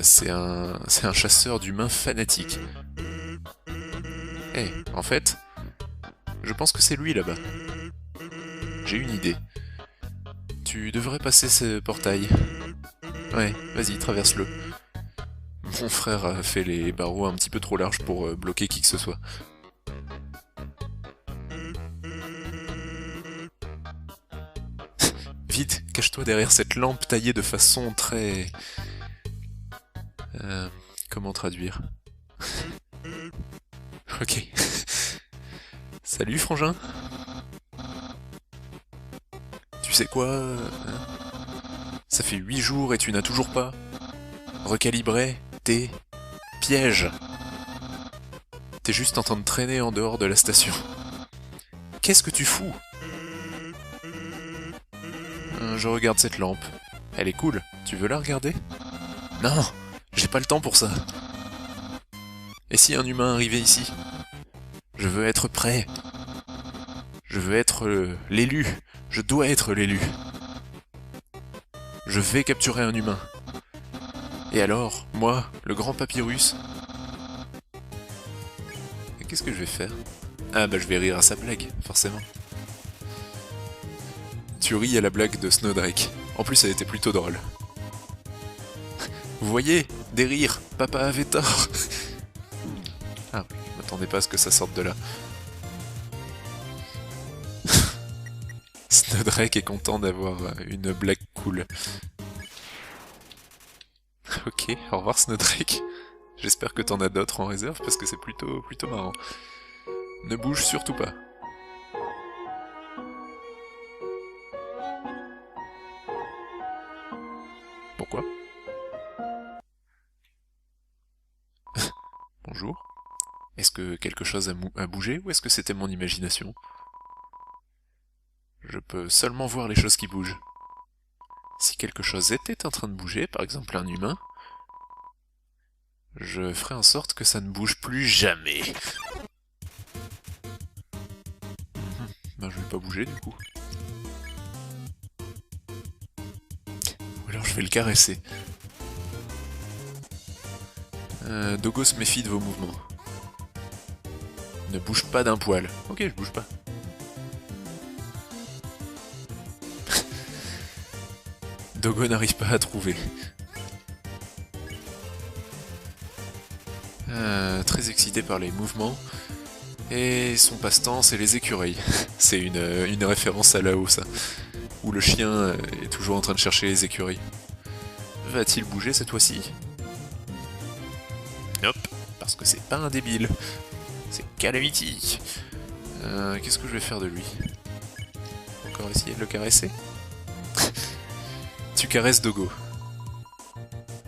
C'est un chasseur d'humains fanatique. Eh, en fait, je pense que c'est lui là-bas. J'ai une idée. Tu devrais passer ce portail. Ouais, vas-y, traverse-le. Mon frère a fait les barreaux un petit peu trop larges pour bloquer qui que ce soit. Vite, cache-toi derrière cette lampe taillée de façon très... comment traduire? Ok. Salut, frangin. Tu sais quoi? Ça fait 8 jours et tu n'as toujours pas recalibré tes pièges. T'es juste en train de traîner en dehors de la station. Qu'est-ce que tu fous? Je regarde cette lampe. Elle est cool. Tu veux la regarder? Non, j'ai pas le temps pour ça. Et si un humain arrivait ici? Je veux être prêt. Je veux être l'élu. Je dois être l'élu. Je vais capturer un humain. Et alors, moi, le grand papyrus... Et qu'est-ce que je vais faire? Ah bah je vais rire à sa blague, forcément. Tu ris à la blague de Snowdrake. En plus, elle était plutôt drôle. Vous voyez? Des rires. Papa avait tort. Ah oui, je m'attendais pas à ce que ça sorte de là. Snowdrake est content d'avoir une blague cool. Ok, au revoir Snowdrake. J'espère que t'en as d'autres en réserve parce que c'est plutôt marrant. Ne bouge surtout pas. Pourquoi? Bonjour. Est-ce que quelque chose a bougé ou est-ce que c'était mon imagination? Je peux seulement voir les choses qui bougent. Si quelque chose était en train de bouger, par exemple un humain, je ferai en sorte que ça ne bouge plus jamais. Ben je vais pas bouger du coup. Ou alors je vais le caresser. Dogo se méfie de vos mouvements. Ne bouge pas d'un poil. Ok, je bouge pas. Dogo n'arrive pas à trouver. Très excité par les mouvements. Et son passe-temps, c'est les écureuils. C'est une référence à là-haut, ça. Où le chien est toujours en train de chercher les écureuils. Va-t-il bouger cette fois-ci? Hop, parce que c'est pas un débile. C'est Calamity. Qu'est-ce que je vais faire de lui? Encore essayer de le caresser? Tu caresses Dogo.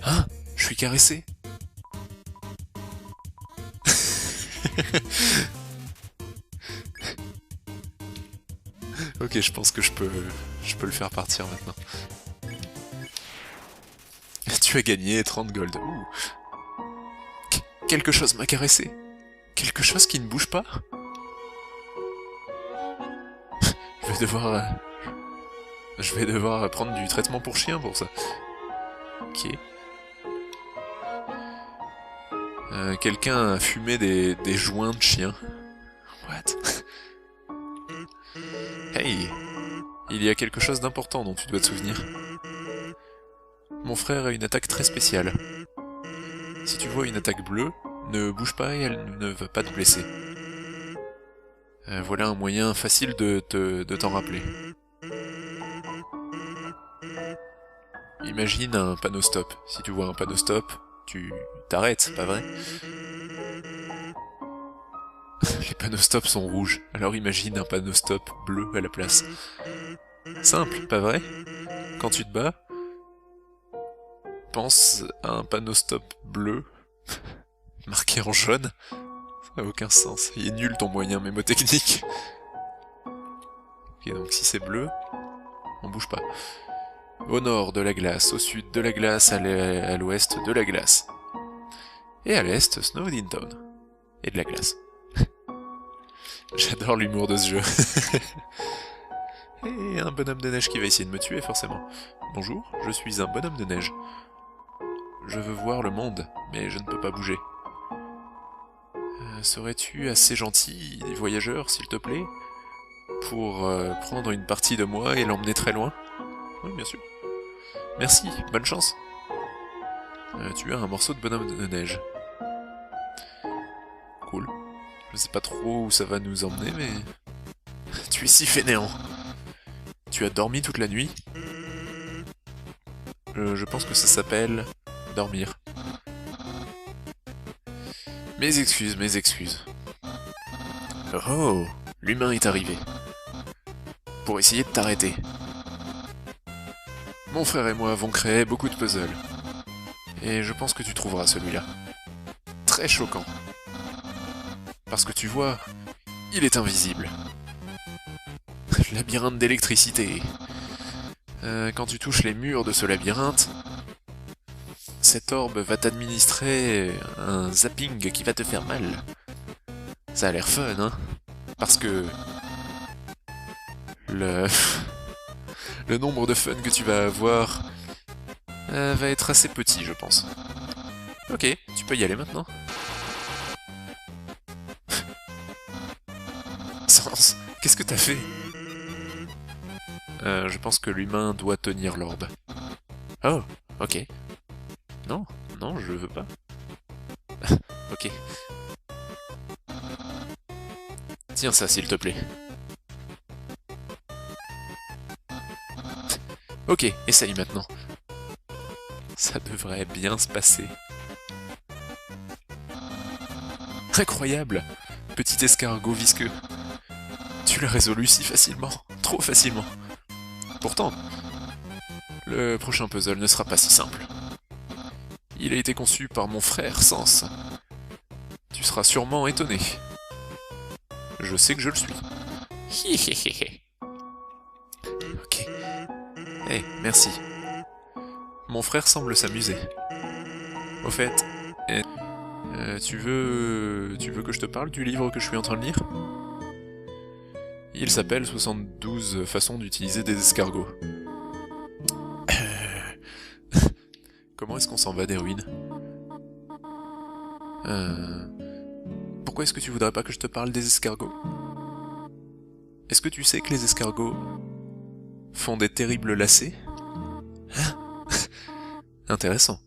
Hein? Je suis caressé? Ok, je pense que je peux le faire partir maintenant. Tu as gagné 30 gold. Ouh. Quelque chose m'a caressé. Quelque chose qui ne bouge pas? Je vais devoir prendre du traitement pour chien pour ça. Ok. Quelqu'un a fumé des joints de chien. What? Hey! Il y a quelque chose d'important dont tu dois te souvenir. Mon frère a une attaque très spéciale. Si tu vois une attaque bleue, ne bouge pas et elle ne va pas te blesser. Voilà un moyen facile de t'en rappeler. Imagine un panneau stop. Si tu vois un panneau stop, tu t'arrêtes, pas vrai? Les panneaux stop sont rouges, alors imagine un panneau stop bleu à la place. Simple, pas vrai? Quand tu te bats, pense à un panneau stop bleu, marqué en jaune. Ça n'a aucun sens, il est nul ton moyen mémotechnique. Ok, donc si c'est bleu, on bouge pas. Au nord de la glace, au sud de la glace, à l'ouest de la glace. Et à l'est, Snow Town. Et de la glace. J'adore l'humour de ce jeu. Et un bonhomme de neige qui va essayer de me tuer, forcément. Bonjour, je suis un bonhomme de neige. Je veux voir le monde, mais je ne peux pas bouger. Serais-tu assez gentil, voyageur, s'il te plaît, pour prendre une partie de moi et l'emmener très loin? Oui, bien sûr. Merci, bonne chance. Tu as un morceau de bonhomme de neige. Cool. Je sais pas trop où ça va nous emmener, mais... Tu es si fainéant. Tu as dormi toute la nuit? Je pense que ça s'appelle... dormir. Mes excuses, mes excuses. Oh, l'humain est arrivé. Pour essayer de t'arrêter. Mon frère et moi avons créé beaucoup de puzzles. Et je pense que tu trouveras celui-là. Très choquant. Parce que tu vois, il est invisible. Labyrinthe d'électricité. Quand tu touches les murs de ce labyrinthe, cette orbe va t'administrer un zapping qui va te faire mal. Ça a l'air fun, hein? Parce que... Le nombre de fun que tu vas avoir va être assez petit, je pense. Ok, tu peux y aller maintenant. Sans, qu'est-ce que t'as fait? Je pense que l'humain doit tenir l'orbe. Oh, ok. Non, non, je veux pas. Ok. Tiens ça, s'il te plaît. Ok, essaye maintenant. Ça devrait bien se passer. Incroyable! Petit escargot visqueux. Tu l'as résolu si facilement. Trop facilement. Pourtant, le prochain puzzle ne sera pas si simple. Il a été conçu par mon frère Sens. Tu seras sûrement étonné. Je sais que je le suis. Hihihihi. Ok. Eh, merci. Mon frère semble s'amuser. Au fait, tu veux que je te parle du livre que je suis en train de lire? Il s'appelle 72 façons d'utiliser des escargots. Comment est-ce qu'on s'en va des ruines? Pourquoi est-ce que tu voudrais pas que je te parle des escargots? Est-ce que tu sais que les escargots font des terribles lacets? Hein? Intéressant.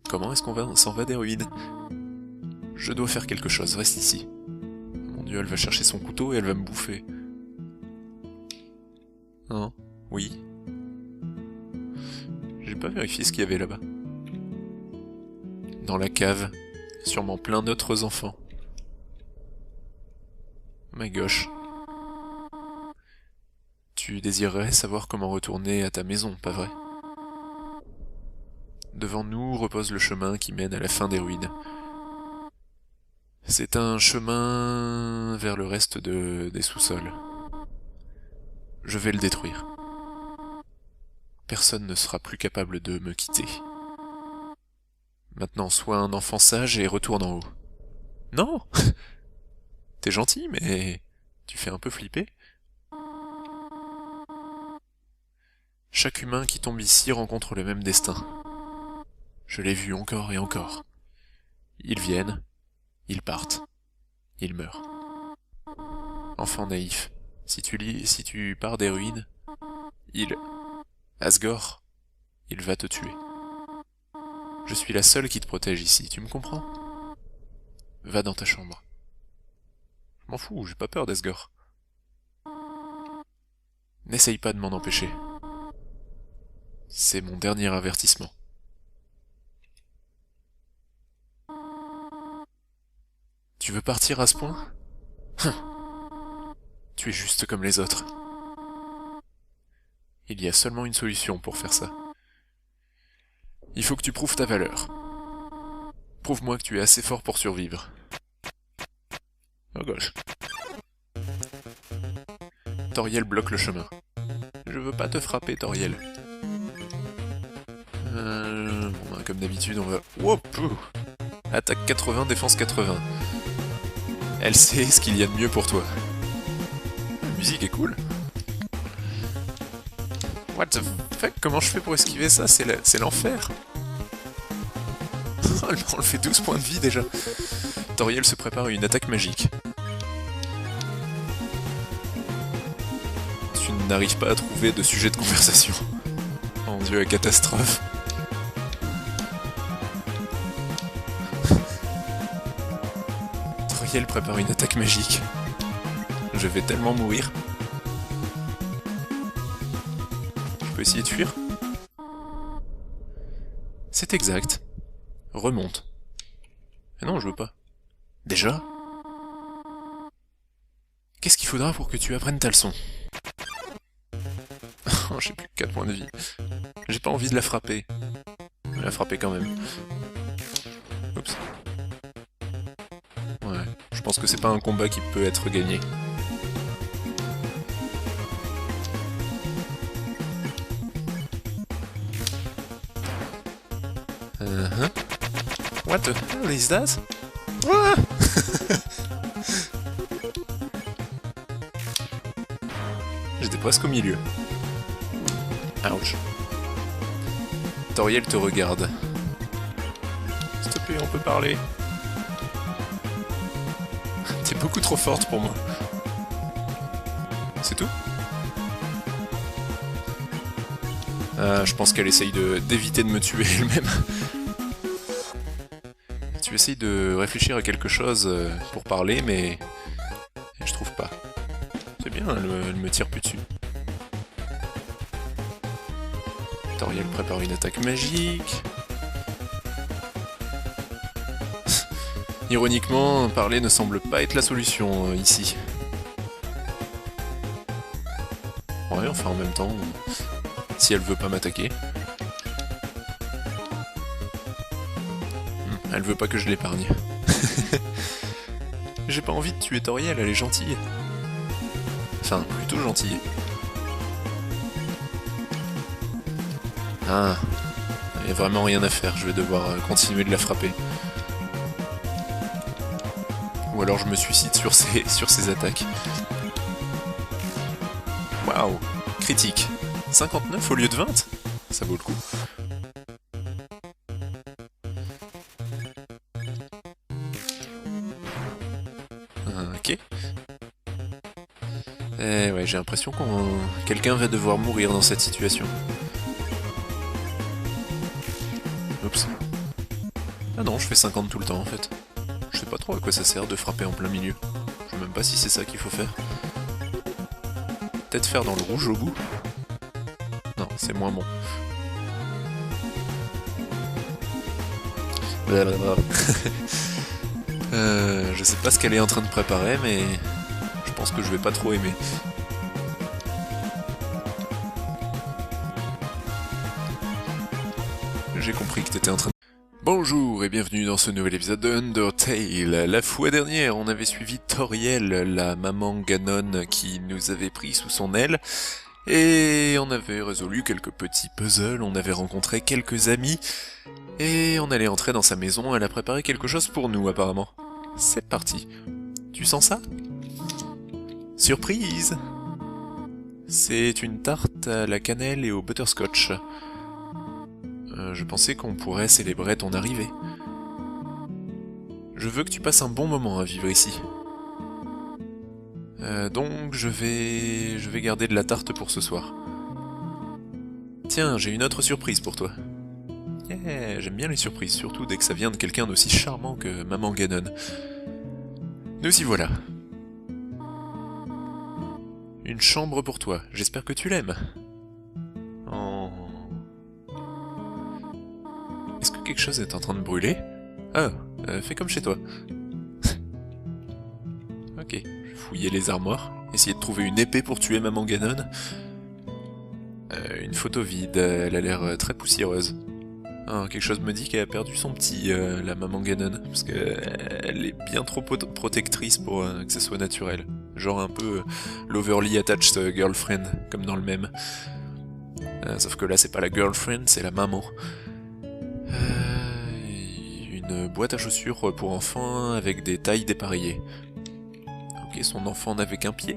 Comment est-ce qu'on s'en va des ruines? Je dois faire quelque chose, reste ici. Mon Dieu, elle va chercher son couteau et elle va me bouffer. Non? Oui? J'ai pas vérifié ce qu'il y avait là-bas. Dans la cave, sûrement plein d'autres enfants. Ma gauche. Tu désirerais savoir comment retourner à ta maison, pas vrai? Devant nous repose le chemin qui mène à la fin des ruines. C'est un chemin vers le reste des sous-sols. Je vais le détruire. Personne ne sera plus capable de me quitter. Maintenant, sois un enfant sage et retourne en haut. Non! T'es gentil, mais tu fais un peu flipper. Chaque humain qui tombe ici rencontre le même destin. Je l'ai vu encore et encore. Ils viennent, ils partent, ils meurent. Enfant naïf, si tu pars des ruines, Asgore, il va te tuer. Je suis la seule qui te protège ici, tu me comprends? Va dans ta chambre. Je m'en fous, j'ai pas peur d'Asgore. N'essaye pas de m'en empêcher. C'est mon dernier avertissement. Tu veux partir à ce point? Tu es juste comme les autres. Il y a seulement une solution pour faire ça. Il faut que tu prouves ta valeur. Prouve-moi que tu es assez fort pour survivre. Oh gosh. Toriel bloque le chemin. Je veux pas te frapper, Toriel. Bon, comme d'habitude, on va... Whoop! Attaque 80, défense 80. Elle sait ce qu'il y a de mieux pour toi. La musique est cool. What the fuck? Comment je fais pour esquiver ça? C'est l'enfer. Oh, elle m'a enlevé 12 points de vie déjà. Toriel se prépare à une attaque magique. Tu n'arrives pas à trouver de sujet de conversation. Oh mon dieu, la catastrophe. Toriel prépare une attaque magique. Je vais tellement mourir. Je peux essayer de fuir? C'est exact. Remonte. Mais non, je veux pas. Déjà? Qu'est-ce qu'il faudra pour que tu apprennes ta leçon? Oh, j'ai plus que 4 points de vie. J'ai pas envie de la frapper. Je vais la frapper quand même. Oups. Ouais, je pense que c'est pas un combat qui peut être gagné. What the hell is that? Ah. J'étais presque au milieu. Ouch. Toriel te regarde. S'il te plaît, on peut parler. T'es beaucoup trop forte pour moi. C'est tout? Je pense qu'elle essaye d'éviter de me tuer elle-même. Tu essayes de réfléchir à quelque chose pour parler, mais je trouve pas. C'est bien, elle me tire plus dessus. Toriel prépare une attaque magique. Ironiquement, parler ne semble pas être la solution ici. Ouais, enfin en même temps, si elle veut pas m'attaquer. Elle veut pas que je l'épargne. J'ai pas envie de tuer Toriel, elle est gentille. Enfin, plutôt gentille. Ah, il y a vraiment rien à faire, je vais devoir continuer de la frapper. Ou alors je me suicide sur ses attaques. Waouh, critique. 59 au lieu de 20? Ça vaut le coup. Ok. Ouais, j'ai l'impression quelqu'un va devoir mourir dans cette situation. Oups. Ah non, je fais 50 tout le temps en fait. Je sais pas trop à quoi ça sert de frapper en plein milieu. Je sais même pas si c'est ça qu'il faut faire. Peut-être faire dans le rouge au bout? Non, c'est moins bon. Je sais pas ce qu'elle est en train de préparer, mais je pense que je vais pas trop aimer. J'ai compris que t'étais en train de... Bonjour et bienvenue dans ce nouvel épisode de Undertale. La fois dernière, on avait suivi Toriel, la maman Ganon qui nous avait pris sous son aile, et on avait résolu quelques petits puzzles, on avait rencontré quelques amis, et on allait entrer dans sa maison, elle a préparé quelque chose pour nous apparemment. C'est parti. Tu sens ça? Surprise! C'est une tarte à la cannelle et au butterscotch. Je pensais qu'on pourrait célébrer ton arrivée. Je veux que tu passes un bon moment à vivre ici. Donc je vais garder de la tarte pour ce soir. Tiens, j'ai une autre surprise pour toi. Yeah, j'aime bien les surprises, surtout dès que ça vient de quelqu'un d'aussi charmant que Maman Ganon. Nous y voilà. Une chambre pour toi, j'espère que tu l'aimes. Oh. Est-ce que quelque chose est en train de brûler? Ah, fais comme chez toi. Ok, je vais fouiller les armoires, essayer de trouver une épée pour tuer Maman Ganon. Une photo vide, elle a l'air très poussiéreuse. Ah, quelque chose me dit qu'elle a perdu son petit, la Maman Ganon, parce qu'elle est bien trop protectrice pour que ça soit naturel. Genre un peu l'overly attached girlfriend, comme dans le mème. Sauf que là c'est pas la girlfriend, c'est la maman. Une boîte à chaussures pour enfants avec des tailles dépareillées. Ok, son enfant n'avait qu'un pied.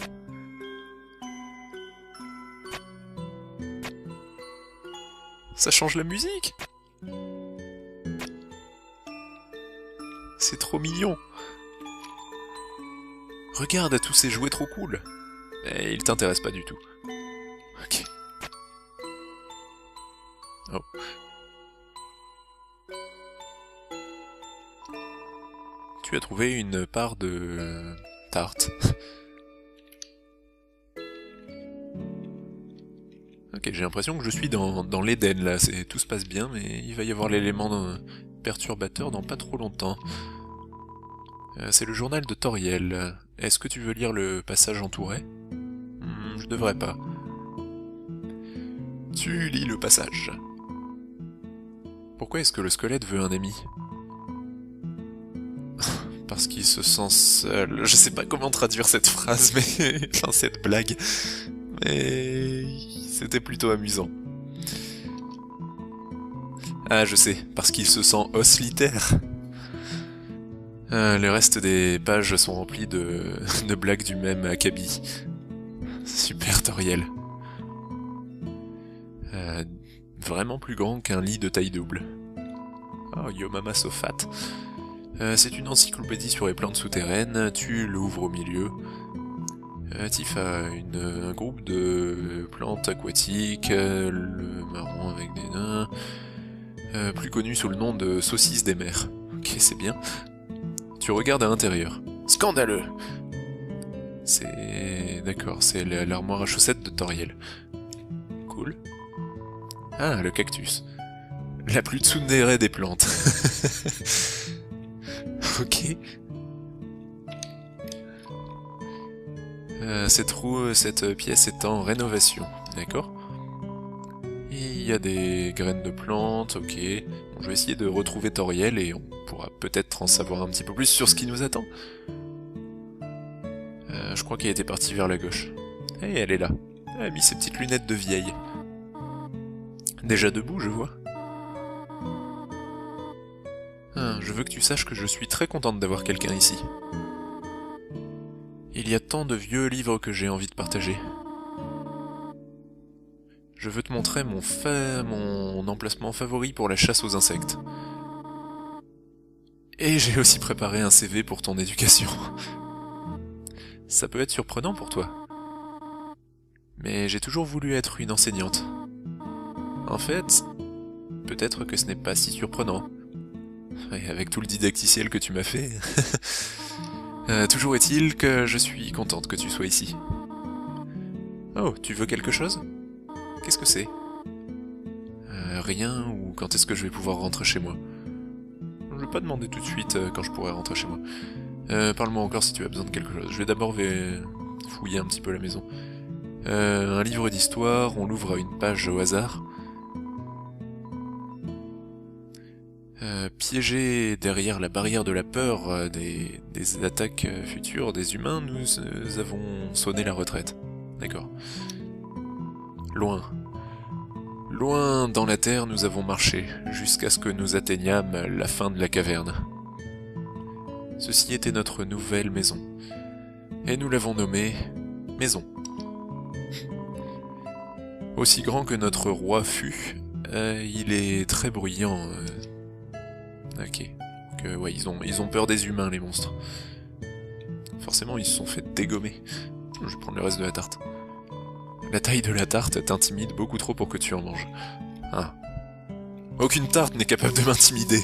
Ça change la musique! C'est trop mignon! Regarde à tous ces jouets trop cool! Mais ils t'intéressent pas du tout. Ok. Oh. Tu as trouvé une part de tarte. Ok, j'ai l'impression que je suis dans l'Éden là, tout se passe bien, mais il va y avoir l'élément perturbateur dans pas trop longtemps. C'est le journal de Toriel. Est-ce que tu veux lire le passage entouré? Je devrais pas. Tu lis le passage. Pourquoi est-ce que le squelette veut un ami? Parce qu'il se sent seul. Je sais pas comment traduire cette phrase, mais... enfin, cette blague. Mais... c'était plutôt amusant. Ah, je sais, parce qu'il se sent solitaire. Le reste des pages sont remplies de blagues du même acabit. Super Toriel. Vraiment plus grand qu'un lit de taille double. Oh, Yo Mama So Fat. C'est une encyclopédie sur les plantes souterraines, tu l'ouvres au milieu. Tifa, un groupe de plantes aquatiques, le marron avec des nains, plus connu sous le nom de saucisse des mers. Ok, c'est bien. Tu regardes à l'intérieur. Scandaleux! C'est... d'accord, c'est l'armoire à chaussettes de Toriel. Cool. Ah, le cactus. La plus tsundere des plantes. Ok. Cette pièce est en rénovation, d'accord? Il y a des graines de plantes, ok. Bon, je vais essayer de retrouver Toriel et on pourra peut-être en savoir un petit peu plus sur ce qui nous attend. Je crois qu'elle était partie vers la gauche. Et elle est là. Elle a mis ses petites lunettes de vieille. Déjà debout, je vois. Je veux que tu saches que je suis très contente d'avoir quelqu'un ici. Il y a tant de vieux livres que j'ai envie de partager. Je veux te montrer mon emplacement favori pour la chasse aux insectes. Et j'ai aussi préparé un CV pour ton éducation. Ça peut être surprenant pour toi. Mais j'ai toujours voulu être une enseignante. En fait, peut-être que ce n'est pas si surprenant. Et avec tout le didacticiel que tu m'as fait... toujours est-il que je suis contente que tu sois ici. Oh, tu veux quelque chose? Qu'est-ce que c'est? Rien, ou quand est-ce que je vais pouvoir rentrer chez moi? Je vais pas demander tout de suite quand je pourrai rentrer chez moi. Parle-moi encore si tu as besoin de quelque chose. Je vais d'abord fouiller un petit peu la maison. Un livre d'histoire, on l'ouvre à une page au hasard. Piégés derrière la barrière de la peur des attaques futures des humains, nous avons sonné la retraite. D'accord. Loin. Loin dans la terre, nous avons marché, jusqu'à ce que nous atteignâmes la fin de la caverne. Ceci était notre nouvelle maison. Et nous l'avons nommée Maison. Aussi grand que notre roi fut, il est très bruyant. Ok. Donc, ouais, ils ont peur des humains, les monstres. Forcément, ils se sont fait dégommer. Je vais prendre le reste de la tarte. La taille de la tarte t'intimide beaucoup trop pour que tu en manges. Ah. Aucune tarte n'est capable de m'intimider.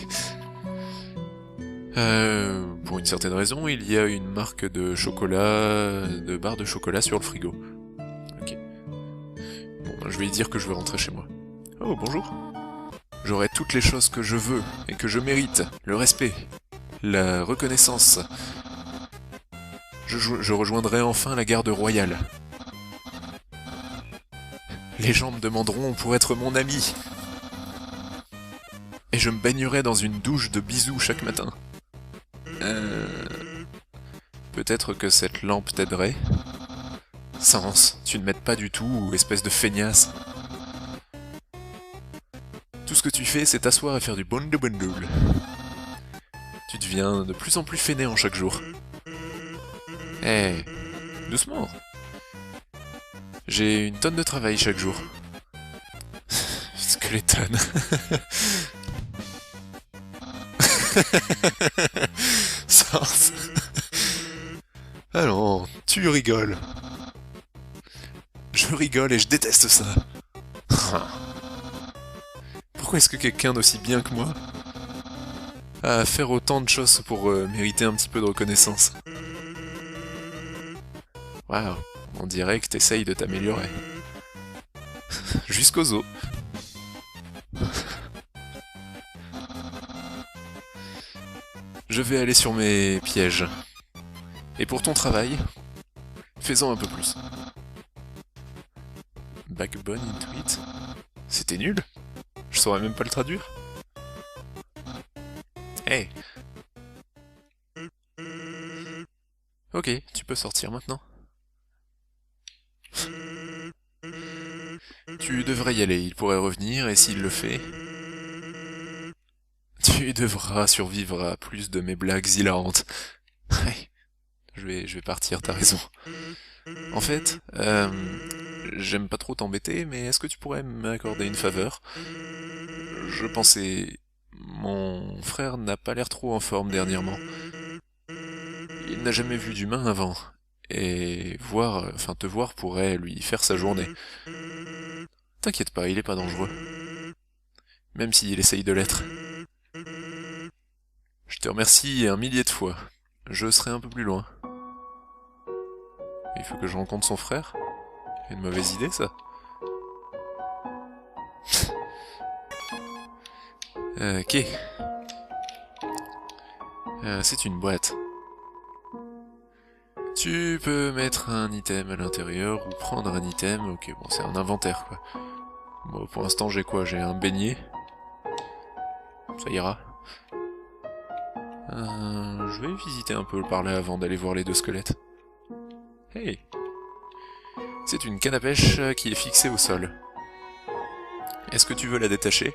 Pour une certaine raison, il y a une marque de chocolat, de barre de chocolat sur le frigo. Ok. Bon, je vais lui dire que je veux rentrer chez moi. Oh, bonjour. J'aurai toutes les choses que je veux et que je mérite. Le respect, la reconnaissance. Je rejoindrai enfin la garde royale. Les gens me demanderont pour être mon ami. Et je me baignerai dans une douche de bisous chaque matin. Peut-être que cette lampe t'aiderait. Sens, tu ne m'aides pas du tout, espèce de feignasse. Tout ce que tu fais, c'est t'asseoir et faire du bundle. Tu deviens de plus en plus fainéant chaque jour. Doucement. J'ai une tonne de travail chaque jour. Skeleton. Sens. Allons, tu rigoles. Je rigole et je déteste ça. Pourquoi est-ce que quelqu'un d'aussi bien que moi a à faire autant de choses pour mériter un petit peu de reconnaissance? Waouh, on dirait que t'essayes de t'améliorer. Jusqu'aux os. Je vais aller sur mes pièges. Et pour ton travail, fais-en un peu plus. Backbone Intuit. C'était nul. Je saurais même pas le traduire. Hey. Ok, tu peux sortir maintenant. Tu devrais y aller, il pourrait revenir, et s'il le fait... Tu devras survivre à plus de mes blagues hilarantes. Ouais, je vais partir, t'as raison. En fait, j'aime pas trop t'embêter, mais est-ce que tu pourrais m'accorder une faveur? Je pensais... Mon frère n'a pas l'air trop en forme dernièrement. Il n'a jamais vu d'humain avant. Et te voir pourrait lui faire sa journée. T'inquiète pas, il est pas dangereux. Même s'il essaye de l'être. Je te remercie 1 millier de fois. Je serai un peu plus loin. Il faut que je rencontre son frère? C'est une mauvaise idée, ça. Ok. C'est une boîte. Tu peux mettre un item à l'intérieur ou prendre un item. Ok, bon, c'est un inventaire, quoi. Bon, pour l'instant, j'ai quoi? J'ai un beignet. Ça ira. Je vais visiter un peu par là avant d'aller voir les 2 squelettes. Hey! C'est une canne à pêche qui est fixée au sol. Est-ce que tu veux la détacher?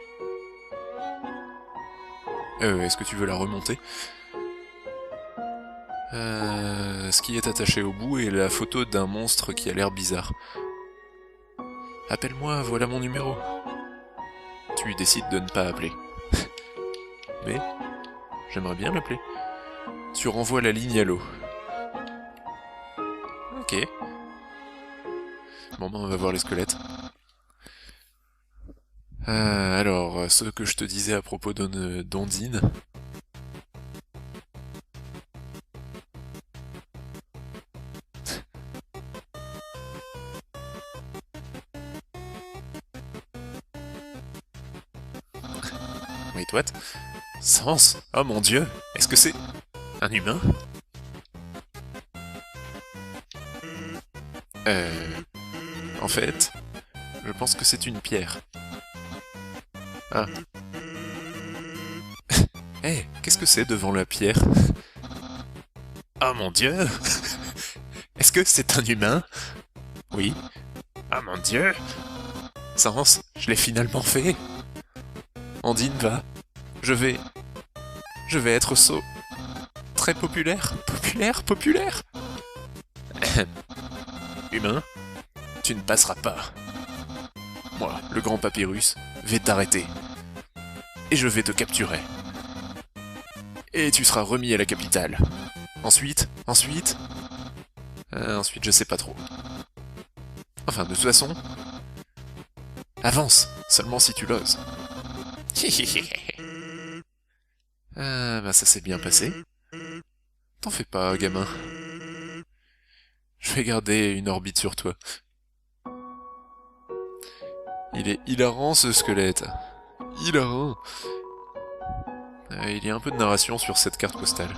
Est-ce que tu veux la remonter? Ce qui est attaché au bout est la photo d'un monstre qui a l'air bizarre. Appelle-moi, voilà mon numéro. Tu décides de ne pas appeler. Mais, j'aimerais bien l'appeler. Tu renvoies la ligne à l'eau. Ok. Bon ben on va voir les squelettes. Alors, ce que je te disais à propos d'Ondine... Wait, what? Sens? Oh mon dieu! Est-ce que c'est... un humain? En fait... je pense que c'est une pierre. Ah. Hé, qu'est-ce que c'est devant la pierre? Oh mon dieu! Est-ce que c'est un humain? Oui. Ah mon dieu! Sens, je l'ai finalement fait! Ondine va. Je vais être très populaire. Populaire, populaire. Humain, tu ne passeras pas. Moi, le grand papyrus, vais t'arrêter. Et je vais te capturer. Et tu seras remis à la capitale. Ensuite, ensuite je sais pas trop. Enfin, de toute façon... Avance, seulement si tu l'oses. Ah, bah ça s'est bien passé. T'en fais pas, gamin. Je vais garder une orbite sur toi. Il est hilarant, ce squelette. Hilarant. Il y a un peu de narration sur cette carte postale.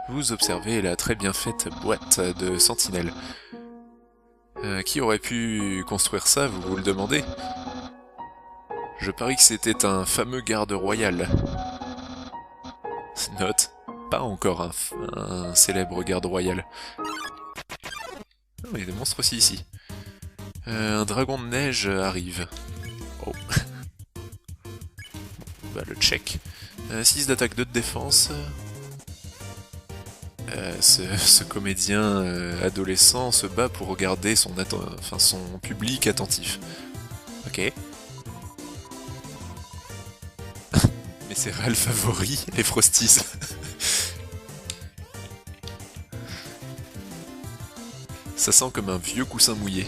Vous observez la très bien faite boîte de sentinelle. Qui aurait pu construire ça, vous vous le demandez? Je parie que c'était un fameux garde royal. Note, pas encore un célèbre garde royal. Oh, il y a des monstres aussi ici. Un dragon de neige arrive. Oh. Bah, le check. 6 d'attaque, 2 de défense. Ce comédien adolescent se bat pour garder son public attentif. Ok. Mes céréales favoris, les Frosties. Ça sent comme un vieux coussin mouillé.